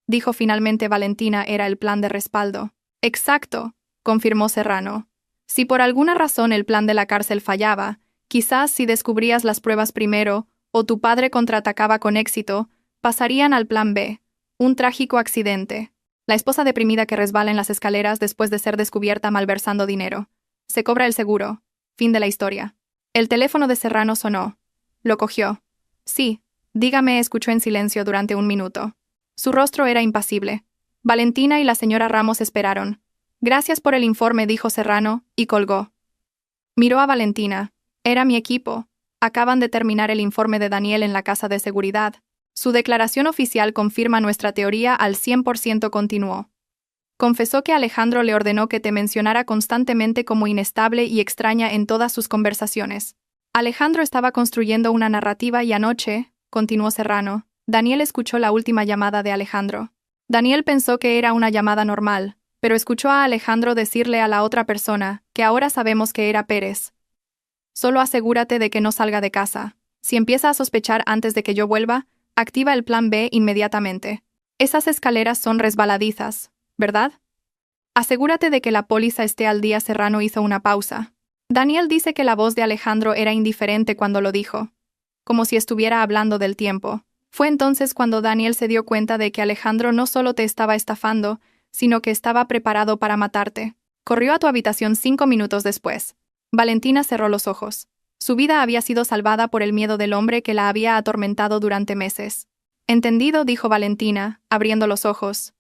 dijo finalmente Valentina, era el plan de respaldo. Exacto, confirmó Serrano. Si por alguna razón el plan de la cárcel fallaba, quizás si descubrías las pruebas primero, o tu padre contraatacaba con éxito, pasarían al plan B, un trágico accidente. La esposa deprimida que resbala en las escaleras después de ser descubierta malversando dinero. Se cobra el seguro. Fin de la historia. El teléfono de Serrano sonó. Lo cogió. Sí, dígame, escuchó en silencio durante un minuto. Su rostro era impasible. Valentina y la señora Ramos esperaron. Gracias por el informe, dijo Serrano, y colgó. Miró a Valentina. Era mi equipo. Acaban de terminar el informe de Daniel en la casa de seguridad. Su declaración oficial confirma nuestra teoría al 100%, continuó. Confesó que Alejandro le ordenó que te mencionara constantemente como inestable y extraña en todas sus conversaciones. Alejandro estaba construyendo una narrativa y anoche, continuó Serrano, Daniel escuchó la última llamada de Alejandro. Daniel pensó que era una llamada normal, pero escuchó a Alejandro decirle a la otra persona, que ahora sabemos que era Pérez. Solo asegúrate de que no salga de casa. Si empieza a sospechar antes de que yo vuelva, activa el plan B inmediatamente. Esas escaleras son resbaladizas, ¿verdad? Asegúrate de que la póliza esté al día. Serrano hizo una pausa. Daniel dice que la voz de Alejandro era indiferente cuando lo dijo, como si estuviera hablando del tiempo. Fue entonces cuando Daniel se dio cuenta de que Alejandro no solo te estaba estafando, sino que estaba preparado para matarte. Corrió a tu habitación 5 minutos después. Valentina cerró los ojos. Su vida había sido salvada por el miedo del hombre que la había atormentado durante meses. Entendido, dijo Valentina, abriendo los ojos.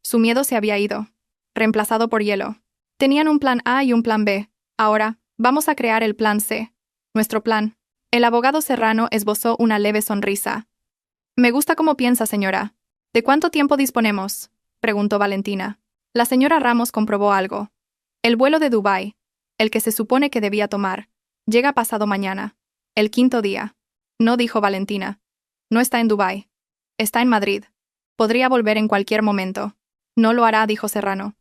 Su miedo se había ido, reemplazado por hielo. Tenían un plan A y un plan B. Ahora, vamos a crear el plan C. Nuestro plan. El abogado Serrano esbozó una leve sonrisa. Me gusta cómo piensa, señora. ¿De cuánto tiempo disponemos?, preguntó Valentina. La señora Ramos comprobó algo. El vuelo de Dubái, el que se supone que debía tomar, llega pasado mañana. El 5.º día. No, dijo Valentina. No está en Dubái. Está en Madrid. Podría volver en cualquier momento. No lo hará, dijo Serrano.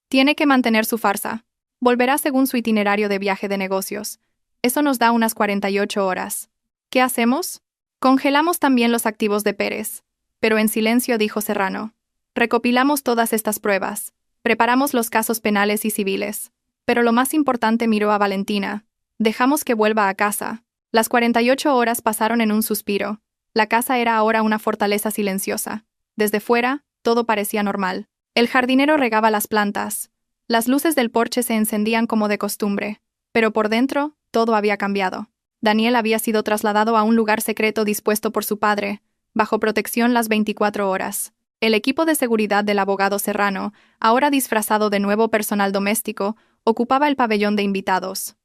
Tiene que mantener su farsa. Volverá según su itinerario de viaje de negocios. Eso nos da unas 48 horas. ¿Qué hacemos? Congelamos también los activos de Pérez. Pero en silencio, dijo Serrano. Recopilamos todas estas pruebas. Preparamos los casos penales y civiles. Pero lo más importante, miró a Valentina. Dejamos que vuelva a casa. Las 48 horas pasaron en un suspiro. La casa era ahora una fortaleza silenciosa. Desde fuera, todo parecía normal. El jardinero regaba las plantas. Las luces del porche se encendían como de costumbre. Pero por dentro, todo había cambiado. Daniel había sido trasladado a un lugar secreto dispuesto por su padre, bajo protección las 24 horas. El equipo de seguridad del abogado Serrano, ahora disfrazado de nuevo personal doméstico, ocupaba el pabellón de invitados.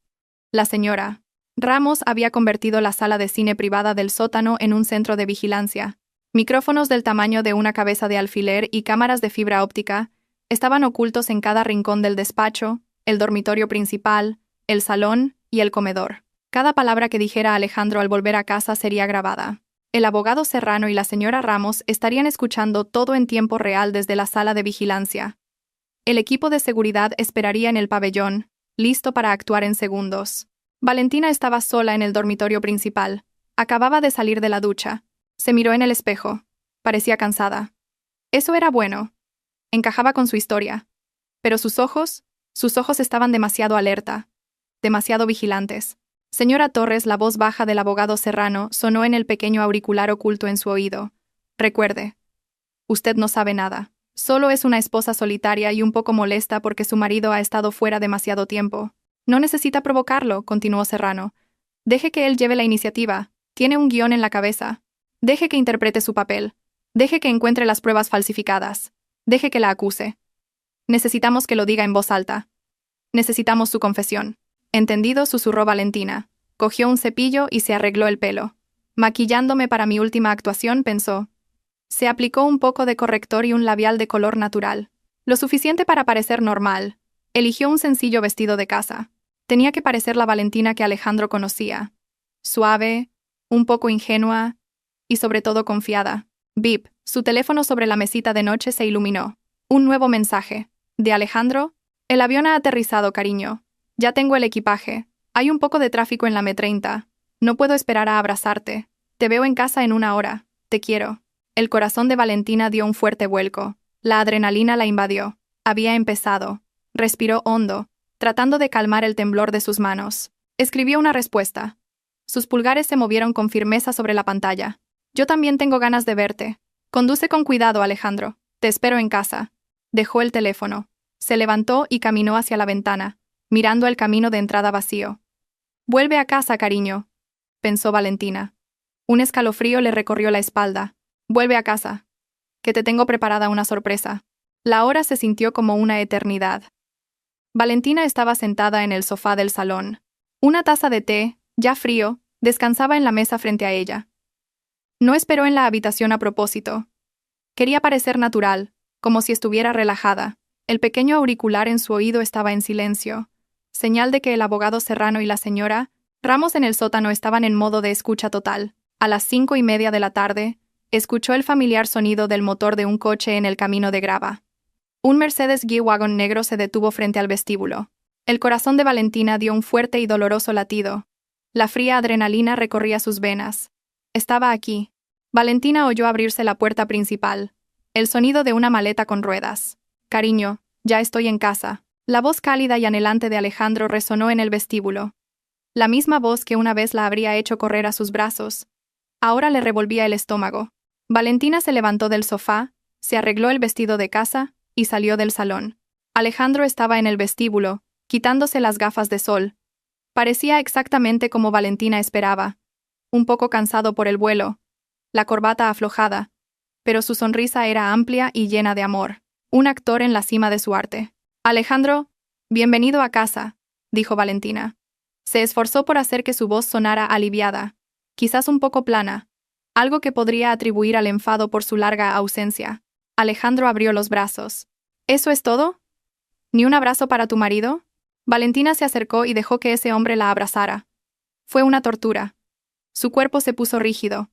La señora Ramos había convertido la sala de cine privada del sótano en un centro de vigilancia. Micrófonos del tamaño de una cabeza de alfiler y cámaras de fibra óptica estaban ocultos en cada rincón del despacho, el dormitorio principal, el salón y el comedor. Cada palabra que dijera Alejandro al volver a casa sería grabada. El abogado Serrano y la señora Ramos estarían escuchando todo en tiempo real desde la sala de vigilancia. El equipo de seguridad esperaría en el pabellón, listo para actuar en segundos. Valentina estaba sola en el dormitorio principal. Acababa de salir de la ducha. Se miró en el espejo. Parecía cansada. Eso era bueno. Encajaba con su historia. Pero sus ojos estaban demasiado alerta, demasiado vigilantes. Señora Torres, la voz baja del abogado Serrano sonó en el pequeño auricular oculto en su oído. Recuerde. Usted no sabe nada. Solo es una esposa solitaria y un poco molesta porque su marido ha estado fuera demasiado tiempo. No necesita provocarlo, continuó Serrano. Deje que él lleve la iniciativa. Tiene un guión en la cabeza. Deje que interprete su papel. Deje que encuentre las pruebas falsificadas. Deje que la acuse. Necesitamos que lo diga en voz alta. Necesitamos su confesión. Entendido, susurró Valentina. Cogió un cepillo y se arregló el pelo. Maquillándome para mi última actuación, pensó. Se aplicó un poco de corrector y un labial de color natural. Lo suficiente para parecer normal. Eligió un sencillo vestido de casa. Tenía que parecer la Valentina que Alejandro conocía. Suave, un poco ingenua y sobre todo confiada. Bip, su teléfono sobre la mesita de noche se iluminó. Un nuevo mensaje. ¿De Alejandro? El avión ha aterrizado, cariño. Ya tengo el equipaje. Hay un poco de tráfico en la M30. No puedo esperar a abrazarte. Te veo en casa en 1 hora. Te quiero. El corazón de Valentina dio un fuerte vuelco. La adrenalina la invadió. Había empezado. Respiró hondo, tratando de calmar el temblor de sus manos. Escribió una respuesta. Sus pulgares se movieron con firmeza sobre la pantalla. Yo también tengo ganas de verte. Conduce con cuidado, Alejandro. Te espero en casa. Dejó el teléfono. Se levantó y caminó hacia la ventana, mirando el camino de entrada vacío. Vuelve a casa, cariño, pensó Valentina. Un escalofrío le recorrió la espalda. Vuelve a casa, que te tengo preparada una sorpresa. La hora se sintió como una eternidad. Valentina estaba sentada en el sofá del salón. Una taza de té, ya frío, descansaba en la mesa frente a ella. No esperó en la habitación a propósito. Quería parecer natural, como si estuviera relajada. El pequeño auricular en su oído estaba en silencio, señal de que el abogado Serrano y la señora Ramos en el sótano estaban en modo de escucha total. A las 5:30 de la tarde, escuchó el familiar sonido del motor de un coche en el camino de grava. Un Mercedes G-Wagon negro se detuvo frente al vestíbulo. El corazón de Valentina dio un fuerte y doloroso latido. La fría adrenalina recorría sus venas. Estaba aquí. Valentina oyó abrirse la puerta principal. El sonido de una maleta con ruedas. Cariño, ya estoy en casa. La voz cálida y anhelante de Alejandro resonó en el vestíbulo. La misma voz que una vez la habría hecho correr a sus brazos. Ahora le revolvía el estómago. Valentina se levantó del sofá, se arregló el vestido de casa y salió del salón. Alejandro estaba en el vestíbulo, quitándose las gafas de sol. Parecía exactamente como Valentina esperaba. Un poco cansado por el vuelo, la corbata aflojada, pero su sonrisa era amplia y llena de amor. Un actor en la cima de su arte. Alejandro, bienvenido a casa, dijo Valentina. Se esforzó por hacer que su voz sonara aliviada, quizás un poco plana, algo que podría atribuir al enfado por su larga ausencia. Alejandro abrió los brazos. ¿Eso es todo? ¿Ni un abrazo para tu marido? Valentina se acercó y dejó que ese hombre la abrazara. Fue una tortura. Su cuerpo se puso rígido.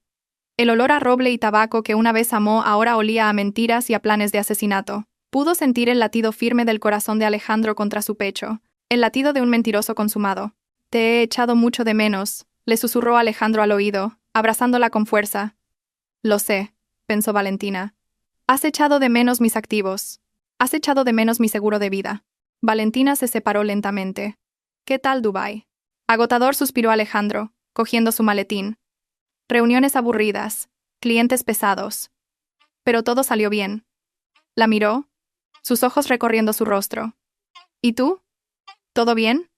El olor a roble y tabaco que una vez amó ahora olía a mentiras y a planes de asesinato. Pudo sentir el latido firme del corazón de Alejandro contra su pecho, el latido de un mentiroso consumado. Te he echado mucho de menos, le susurró Alejandro al oído, abrazándola con fuerza. Lo sé, pensó Valentina. Has echado de menos mis activos. Has echado de menos mi seguro de vida. Valentina se separó lentamente. ¿Qué tal Dubái? Agotador, suspiró Alejandro, cogiendo su maletín. Reuniones aburridas, clientes pesados. Pero todo salió bien. La miró, sus ojos recorriendo su rostro. ¿Y tú? ¿Todo bien?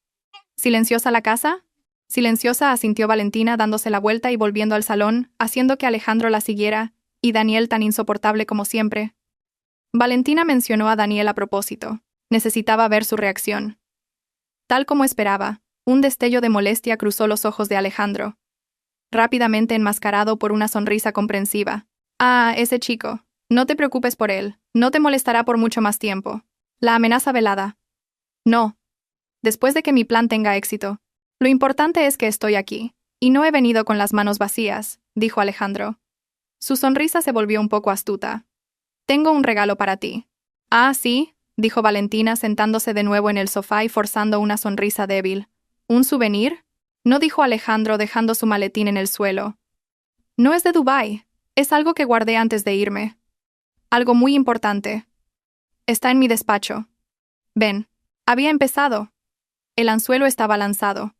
¿Silenciosa la casa? Silenciosa, asintió Valentina dándose la vuelta y volviendo al salón, haciendo que Alejandro la siguiera, y Daniel tan insoportable como siempre. Valentina mencionó a Daniel a propósito. Necesitaba ver su reacción. Tal como esperaba, un destello de molestia cruzó los ojos de Alejandro, rápidamente enmascarado por una sonrisa comprensiva. Ah, ese chico. No te preocupes por él. No te molestará por mucho más tiempo. La amenaza velada. No. Después de que mi plan tenga éxito. Lo importante es que estoy aquí. Y no he venido con las manos vacías, dijo Alejandro. Su sonrisa se volvió un poco astuta. Tengo un regalo para ti. Ah, sí, dijo Valentina sentándose de nuevo en el sofá y forzando una sonrisa débil. ¿Un souvenir? No, dijo Alejandro dejando su maletín en el suelo. No es de Dubái. Es algo que guardé antes de irme. Algo muy importante. Está en mi despacho. Ven. Había empezado. El anzuelo estaba lanzado.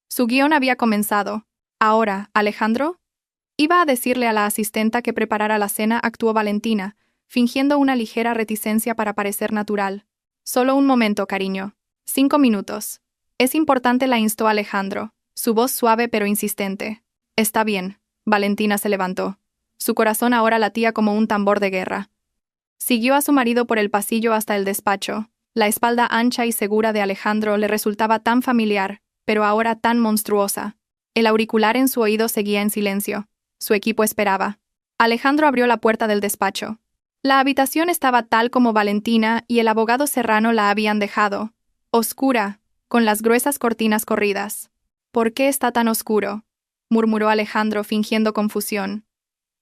Su guión había comenzado. Ahora, Alejandro. Iba a decirle a la asistenta que preparara la cena, actuó Valentina, fingiendo una ligera reticencia para parecer natural. Solo un momento, cariño. 5 minutos. Es importante, la instó Alejandro, su voz suave pero insistente. Está bien. Valentina se levantó. Su corazón ahora latía como un tambor de guerra. Siguió a su marido por el pasillo hasta el despacho. La espalda ancha y segura de Alejandro le resultaba tan familiar, pero ahora tan monstruosa. El auricular en su oído seguía en silencio. Su equipo esperaba. Alejandro abrió la puerta del despacho. La habitación estaba tal como Valentina y el abogado Serrano la habían dejado. Oscura, con las gruesas cortinas corridas. ¿Por qué está tan oscuro?, murmuró Alejandro fingiendo confusión.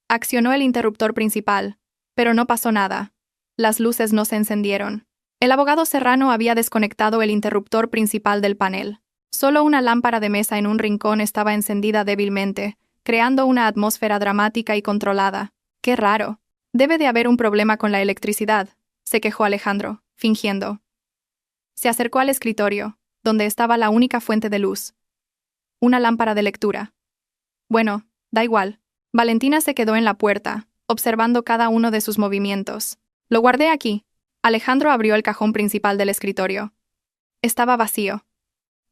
Accionó el interruptor principal, pero no pasó nada. Las luces no se encendieron. El abogado Serrano había desconectado el interruptor principal del panel. Solo una lámpara de mesa en un rincón estaba encendida débilmente, creando una atmósfera dramática y controlada. ¡Qué raro! Debe de haber un problema con la electricidad, se quejó Alejandro, fingiendo. Se acercó al escritorio, donde estaba la única fuente de luz. Una lámpara de lectura. Bueno, da igual. Valentina se quedó en la puerta, observando cada uno de sus movimientos. Lo guardé aquí. Alejandro abrió el cajón principal del escritorio. Estaba vacío.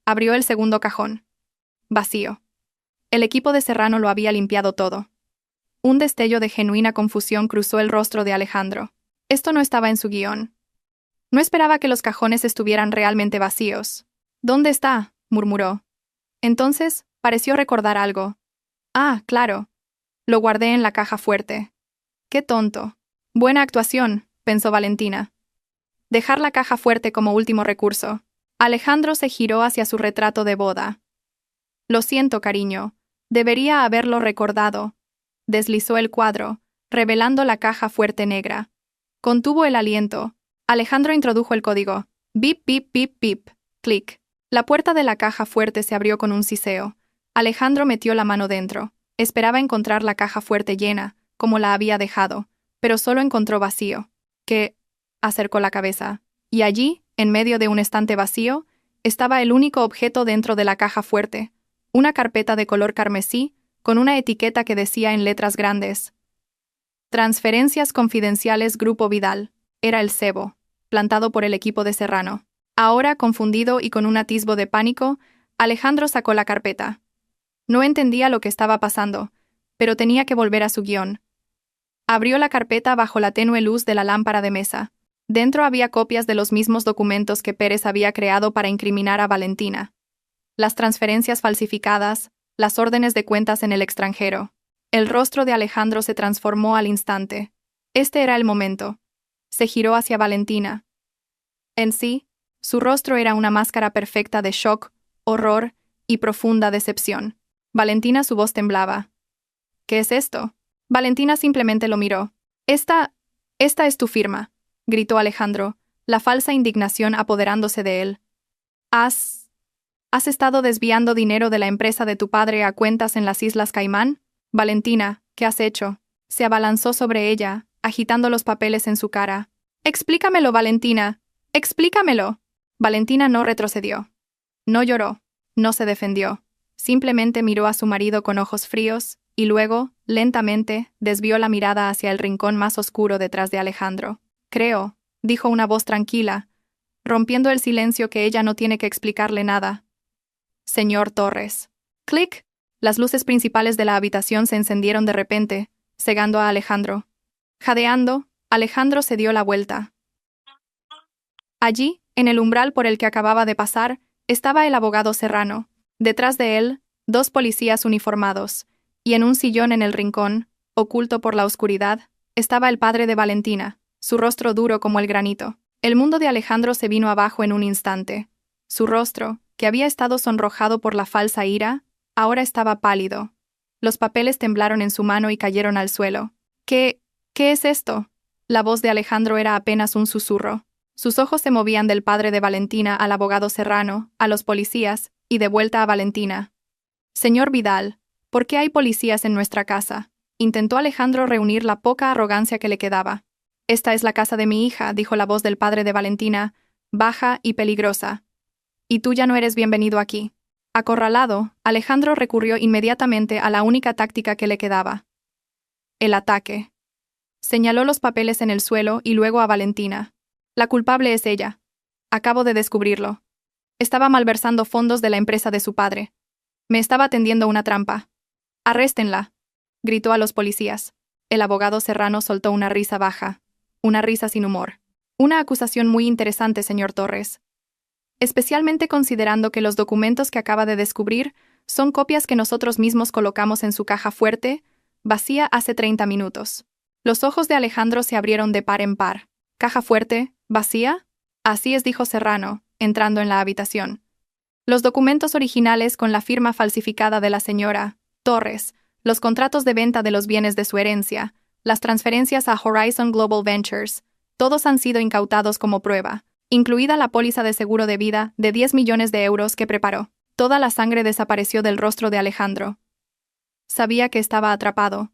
Abrió el segundo cajón. Vacío. El equipo de Serrano lo había limpiado todo. Un destello de genuina confusión cruzó el rostro de Alejandro. Esto no estaba en su guión. No esperaba que los cajones estuvieran realmente vacíos. ¿Dónde está?, murmuró. Entonces, pareció recordar algo. Ah, claro. Lo guardé en la caja fuerte. ¡Qué tonto! Buena actuación, pensó Valentina. Dejar la caja fuerte como último recurso. Alejandro se giró hacia su retrato de boda. Lo siento, cariño. Debería haberlo recordado. Deslizó el cuadro, revelando la caja fuerte negra. Contuvo el aliento. Alejandro introdujo el código. Bip, bip, bip, bip. Clic. La puerta de la caja fuerte se abrió con un siseo. Alejandro metió la mano dentro. Esperaba encontrar la caja fuerte llena, como la había dejado, pero solo encontró vacío. ¿Qué? Acercó la cabeza. Y allí, En medio de un estante vacío, estaba el único objeto dentro de la caja fuerte, una carpeta de color carmesí, con una etiqueta que decía en letras grandes: Transferencias confidenciales Grupo Vidal. Era el cebo, plantado por el equipo de Serrano. Ahora, confundido y con un atisbo de pánico, Alejandro sacó la carpeta. No entendía lo que estaba pasando, pero tenía que volver a su guión. Abrió la carpeta bajo la tenue luz de la lámpara de mesa. Dentro había copias de los mismos documentos que Pérez había creado para incriminar a Valentina. Las transferencias falsificadas, las órdenes de cuentas en el extranjero. El rostro de Alejandro se transformó al instante. Este era el momento. Se giró hacia Valentina. En sí, su rostro era una máscara perfecta de shock, horror y profunda decepción. Valentina, su voz temblaba. ¿Qué es esto? Valentina simplemente lo miró. Esta es tu firma, gritó Alejandro, la falsa indignación apoderándose de él. ¿Has estado desviando dinero de la empresa de tu padre a cuentas en las Islas Caimán? Valentina, ¿qué has hecho? Se abalanzó sobre ella, agitando los papeles en su cara. Explícamelo, Valentina. Explícamelo. Valentina no retrocedió. No lloró. No se defendió. Simplemente miró a su marido con ojos fríos, y luego, lentamente, desvió la mirada hacia el rincón más oscuro detrás de Alejandro. Creo, dijo una voz tranquila, rompiendo el silencio, que ella no tiene que explicarle nada. Señor Torres. ¡Clic! Las luces principales de la habitación se encendieron de repente, cegando a Alejandro. Jadeando, Alejandro se dio la vuelta. Allí, en el umbral por el que acababa de pasar, estaba el abogado Serrano. Detrás de él, 2 policías uniformados, y en un sillón en el rincón, oculto por la oscuridad, estaba el padre de Valentina, su rostro duro como el granito. El mundo de Alejandro se vino abajo en un instante. Su rostro, que había estado sonrojado por la falsa ira, ahora estaba pálido. Los papeles temblaron en su mano y cayeron al suelo. ¿Qué es esto? La voz de Alejandro era apenas un susurro. Sus ojos se movían del padre de Valentina al abogado Serrano, a los policías, y de vuelta a Valentina. Señor Vidal, ¿por qué hay policías en nuestra casa? Intentó Alejandro reunir la poca arrogancia que le quedaba. Esta es la casa de mi hija, dijo la voz del padre de Valentina, baja y peligrosa. Y tú ya no eres bienvenido aquí. Acorralado, Alejandro recurrió inmediatamente a la única táctica que le quedaba. El ataque. Señaló los papeles en el suelo y luego a Valentina. La culpable es ella. Acabo de descubrirlo. Estaba malversando fondos de la empresa de su padre. Me estaba tendiendo una trampa. ¡Arréstenla!, gritó a los policías. El abogado Serrano soltó una risa baja. Una risa sin humor. Una acusación muy interesante, señor Torres. Especialmente considerando que los documentos que acaba de descubrir son copias que nosotros mismos colocamos en su caja fuerte, vacía hace 30 minutos. Los ojos de Alejandro se abrieron de par en par. ¿Caja fuerte? ¿Vacía? Así es, dijo Serrano, entrando en la habitación. Los documentos originales con la firma falsificada de la señora Torres, los contratos de venta de los bienes de su herencia, las transferencias a Horizon Global Ventures, todos han sido incautados como prueba, incluida la póliza de seguro de vida de 10 millones de euros que preparó. Toda la sangre desapareció del rostro de Alejandro. Sabía que estaba atrapado.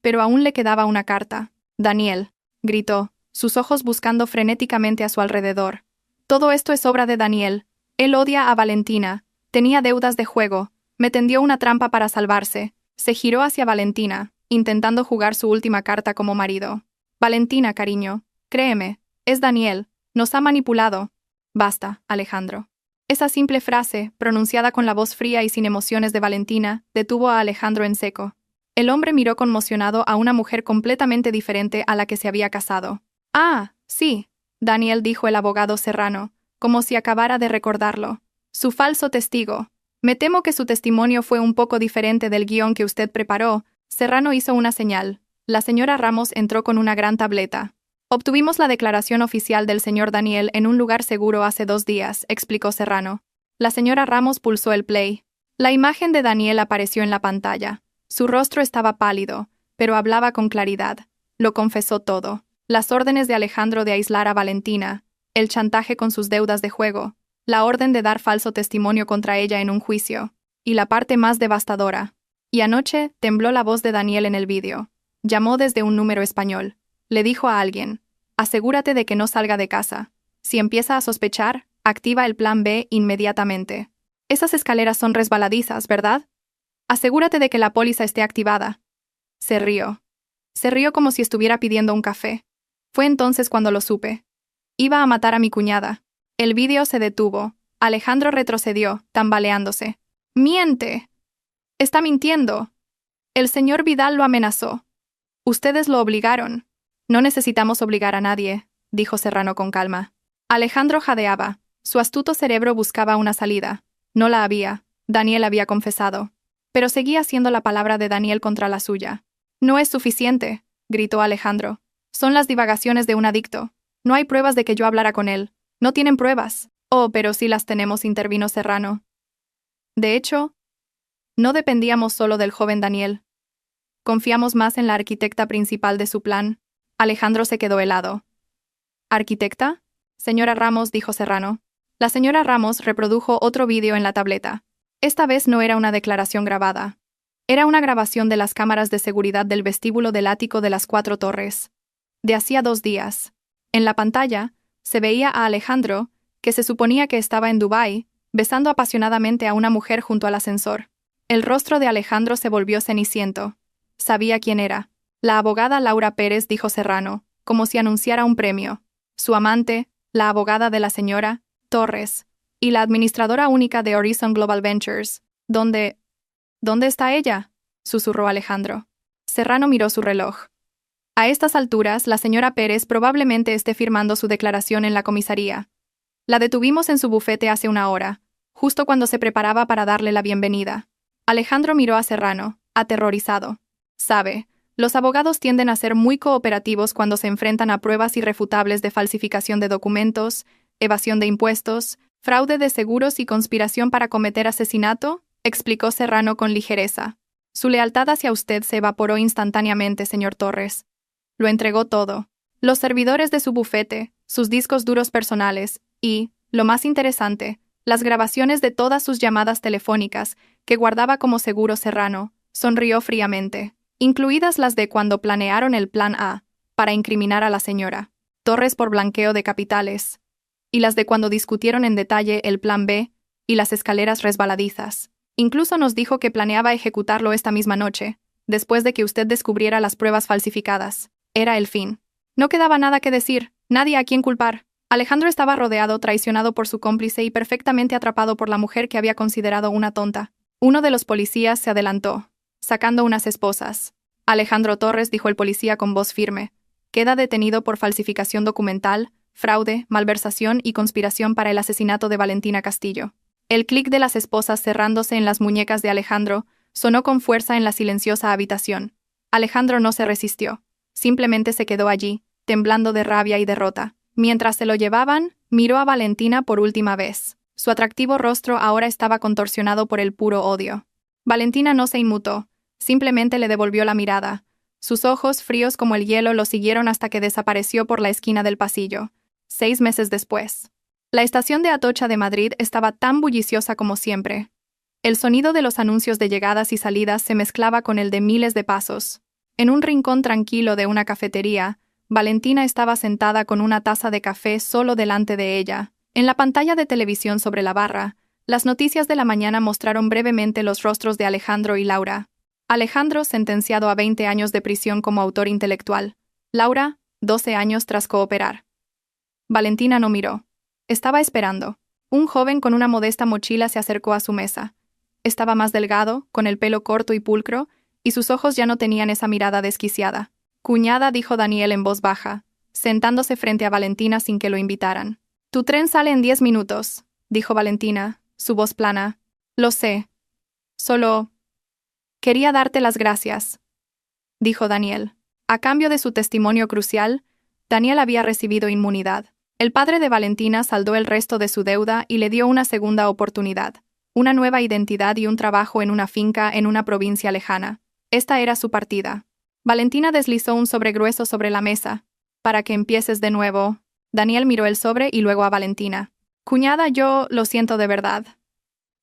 Pero aún le quedaba una carta. Daniel, gritó, sus ojos buscando frenéticamente a su alrededor. Todo esto es obra de Daniel. Él odia a Valentina. Tenía deudas de juego. Me tendió una trampa para salvarse. Se giró hacia Valentina, intentando jugar su última carta como marido. Valentina, cariño, créeme, es Daniel. Nos ha manipulado. Basta, Alejandro. Esa simple frase, pronunciada con la voz fría y sin emociones de Valentina, detuvo a Alejandro en seco. El hombre miró conmocionado a una mujer completamente diferente a la que se había casado. Ah, sí, Daniel, dijo el abogado Serrano, como si acabara de recordarlo. Su falso testigo. Me temo que su testimonio fue un poco diferente del guión que usted preparó. Serrano hizo una señal. La señora Ramos entró con una gran tableta. Obtuvimos la declaración oficial del señor Daniel en un lugar seguro hace 2 días, explicó Serrano. La señora Ramos pulsó el play. La imagen de Daniel apareció en la pantalla. Su rostro estaba pálido, pero hablaba con claridad. Lo confesó todo. Las órdenes de Alejandro de aislar a Valentina, el chantaje con sus deudas de juego, la orden de dar falso testimonio contra ella en un juicio, y la parte más devastadora. Y anoche tembló la voz de Daniel en el vídeo. Llamó desde un número español. Le dijo a alguien: asegúrate de que no salga de casa. Si empieza a sospechar, activa el plan B inmediatamente. Esas escaleras son resbaladizas, ¿verdad? Asegúrate de que la póliza esté activada. Se rió. Se rió como si estuviera pidiendo un café. Fue entonces cuando lo supe. Iba a matar a mi cuñada. El vídeo se detuvo. Alejandro retrocedió, tambaleándose. ¡Miente! Está mintiendo. El señor Vidal lo amenazó. Ustedes lo obligaron. No necesitamos obligar a nadie, dijo Serrano con calma. Alejandro jadeaba. Su astuto cerebro buscaba una salida. No la había. Daniel había confesado. Pero seguía siendo la palabra de Daniel contra la suya. No es suficiente, gritó Alejandro. Son las divagaciones de un adicto. No hay pruebas de que yo hablara con él. No tienen pruebas. Oh, pero sí las tenemos, intervino Serrano. De hecho, no dependíamos solo del joven Daniel. Confiamos más en la arquitecta principal de su plan. Alejandro se quedó helado. ¿Arquitecta? Señora Ramos, dijo Serrano. La señora Ramos reprodujo otro vídeo en la tableta. Esta vez no era una declaración grabada. Era una grabación de las cámaras de seguridad del vestíbulo del ático de las 4 Torres. De hacía 2 días. En la pantalla, se veía a Alejandro, que se suponía que estaba en Dubái, besando apasionadamente a una mujer junto al ascensor. El rostro de Alejandro se volvió ceniciento. Sabía quién era. La abogada Laura Pérez, dijo Serrano, como si anunciara un premio. Su amante, la abogada de la señora Torres, y la administradora única de Horizon Global Ventures. ¿Dónde está ella?, susurró Alejandro. Serrano miró su reloj. A estas alturas, la señora Pérez probablemente esté firmando su declaración en la comisaría. La detuvimos en su bufete hace 1 hora, justo cuando se preparaba para darle la bienvenida. Alejandro miró a Serrano, aterrorizado. Sabe, los abogados tienden a ser muy cooperativos cuando se enfrentan a pruebas irrefutables de falsificación de documentos, evasión de impuestos, fraude de seguros y conspiración para cometer asesinato, explicó Serrano con ligereza. Su lealtad hacia usted se evaporó instantáneamente, señor Torres. Lo entregó todo. Los servidores de su bufete, sus discos duros personales y, lo más interesante, las grabaciones de todas sus llamadas telefónicas que guardaba como seguro Serrano. Sonrió fríamente, incluidas las de cuando planearon el plan A, para incriminar a la señora Torres por blanqueo de capitales, y las de cuando discutieron en detalle el plan B y las escaleras resbaladizas. Incluso nos dijo que planeaba ejecutarlo esta misma noche, después de que usted descubriera las pruebas falsificadas. Era el fin. No quedaba nada que decir, nadie a quien culpar. Alejandro estaba rodeado, traicionado por su cómplice y perfectamente atrapado por la mujer que había considerado una tonta. Uno de los policías se adelantó, sacando unas esposas. Alejandro Torres, dijo el policía con voz firme, queda detenido por falsificación documental, fraude, malversación y conspiración para el asesinato de Valentina Castillo. El clic de las esposas cerrándose en las muñecas de Alejandro sonó con fuerza en la silenciosa habitación. Alejandro no se resistió. Simplemente se quedó allí, temblando de rabia y derrota. Mientras se lo llevaban, miró a Valentina por última vez. Su atractivo rostro ahora estaba contorsionado por el puro odio. Valentina no se inmutó, simplemente le devolvió la mirada. Sus ojos, fríos como el hielo, lo siguieron hasta que desapareció por la esquina del pasillo. 6 meses después. La estación de Atocha de Madrid estaba tan bulliciosa como siempre. El sonido de los anuncios de llegadas y salidas se mezclaba con el de miles de pasos. En un rincón tranquilo de una cafetería, Valentina estaba sentada con una taza de café solo delante de ella. En la pantalla de televisión sobre la barra, las noticias de la mañana mostraron brevemente los rostros de Alejandro y Laura. Alejandro, sentenciado a 20 años de prisión como autor intelectual. Laura, 12 años tras cooperar. Valentina no miró. Estaba esperando. Un joven con una modesta mochila se acercó a su mesa. Estaba más delgado, con el pelo corto y pulcro, y sus ojos ya no tenían esa mirada desquiciada. Cuñada, dijo Daniel en voz baja, sentándose frente a Valentina sin que lo invitaran. Tu tren sale en 10 minutos, dijo Valentina, su voz plana. Lo sé. Solo... quería darte las gracias, dijo Daniel. A cambio de su testimonio crucial, Daniel había recibido inmunidad. El padre de Valentina saldó el resto de su deuda y le dio una segunda oportunidad, una nueva identidad y un trabajo en una finca en una provincia lejana. Esta era su partida. Valentina deslizó un sobre grueso sobre la mesa. Para que empieces de nuevo. Daniel miró el sobre y luego a Valentina. Cuñada, yo lo siento de verdad.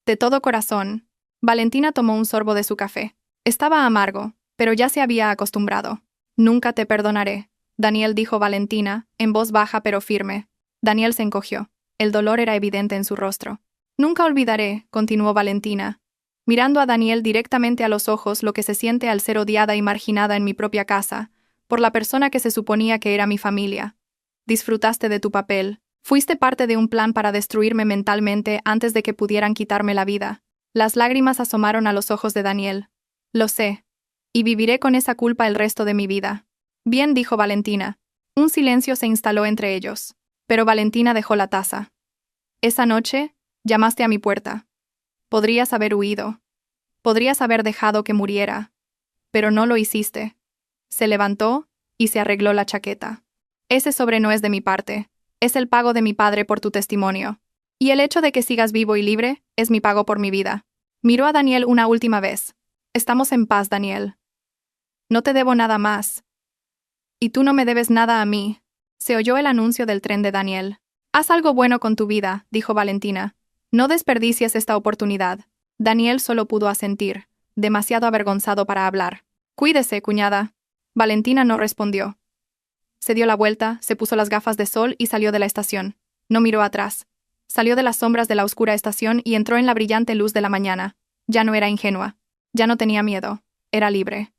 De todo corazón. Valentina tomó un sorbo de su café. Estaba amargo, pero ya se había acostumbrado. Nunca te perdonaré, Daniel, dijo Valentina, en voz baja pero firme. Daniel se encogió. El dolor era evidente en su rostro. Nunca olvidaré, continuó Valentina, mirando a Daniel directamente a los ojos, lo que se siente al ser odiada y marginada en mi propia casa, por la persona que se suponía que era mi familia. Disfrutaste de tu papel. Fuiste parte de un plan para destruirme mentalmente antes de que pudieran quitarme la vida. Las lágrimas asomaron a los ojos de Daniel. Lo sé. Y viviré con esa culpa el resto de mi vida. Bien, dijo Valentina. Un silencio se instaló entre ellos. Pero Valentina dejó la taza. Esa noche, llamaste a mi puerta. Podrías haber huido. Podrías haber dejado que muriera. Pero no lo hiciste. Se levantó y se arregló la chaqueta. Ese sobre no es de mi parte. Es el pago de mi padre por tu testimonio. Y el hecho de que sigas vivo y libre es mi pago por mi vida. Miró a Daniel una última vez. Estamos en paz, Daniel. No te debo nada más. Y tú no me debes nada a mí. Se oyó el anuncio del tren de Daniel. Haz algo bueno con tu vida, dijo Valentina. No desperdicies esta oportunidad. Daniel solo pudo asentir, demasiado avergonzado para hablar. Cuídese, cuñada. Valentina no respondió. Se dio la vuelta, se puso las gafas de sol y salió de la estación. No miró atrás. Salió de las sombras de la oscura estación y entró en la brillante luz de la mañana. Ya no era ingenua. Ya no tenía miedo. Era libre.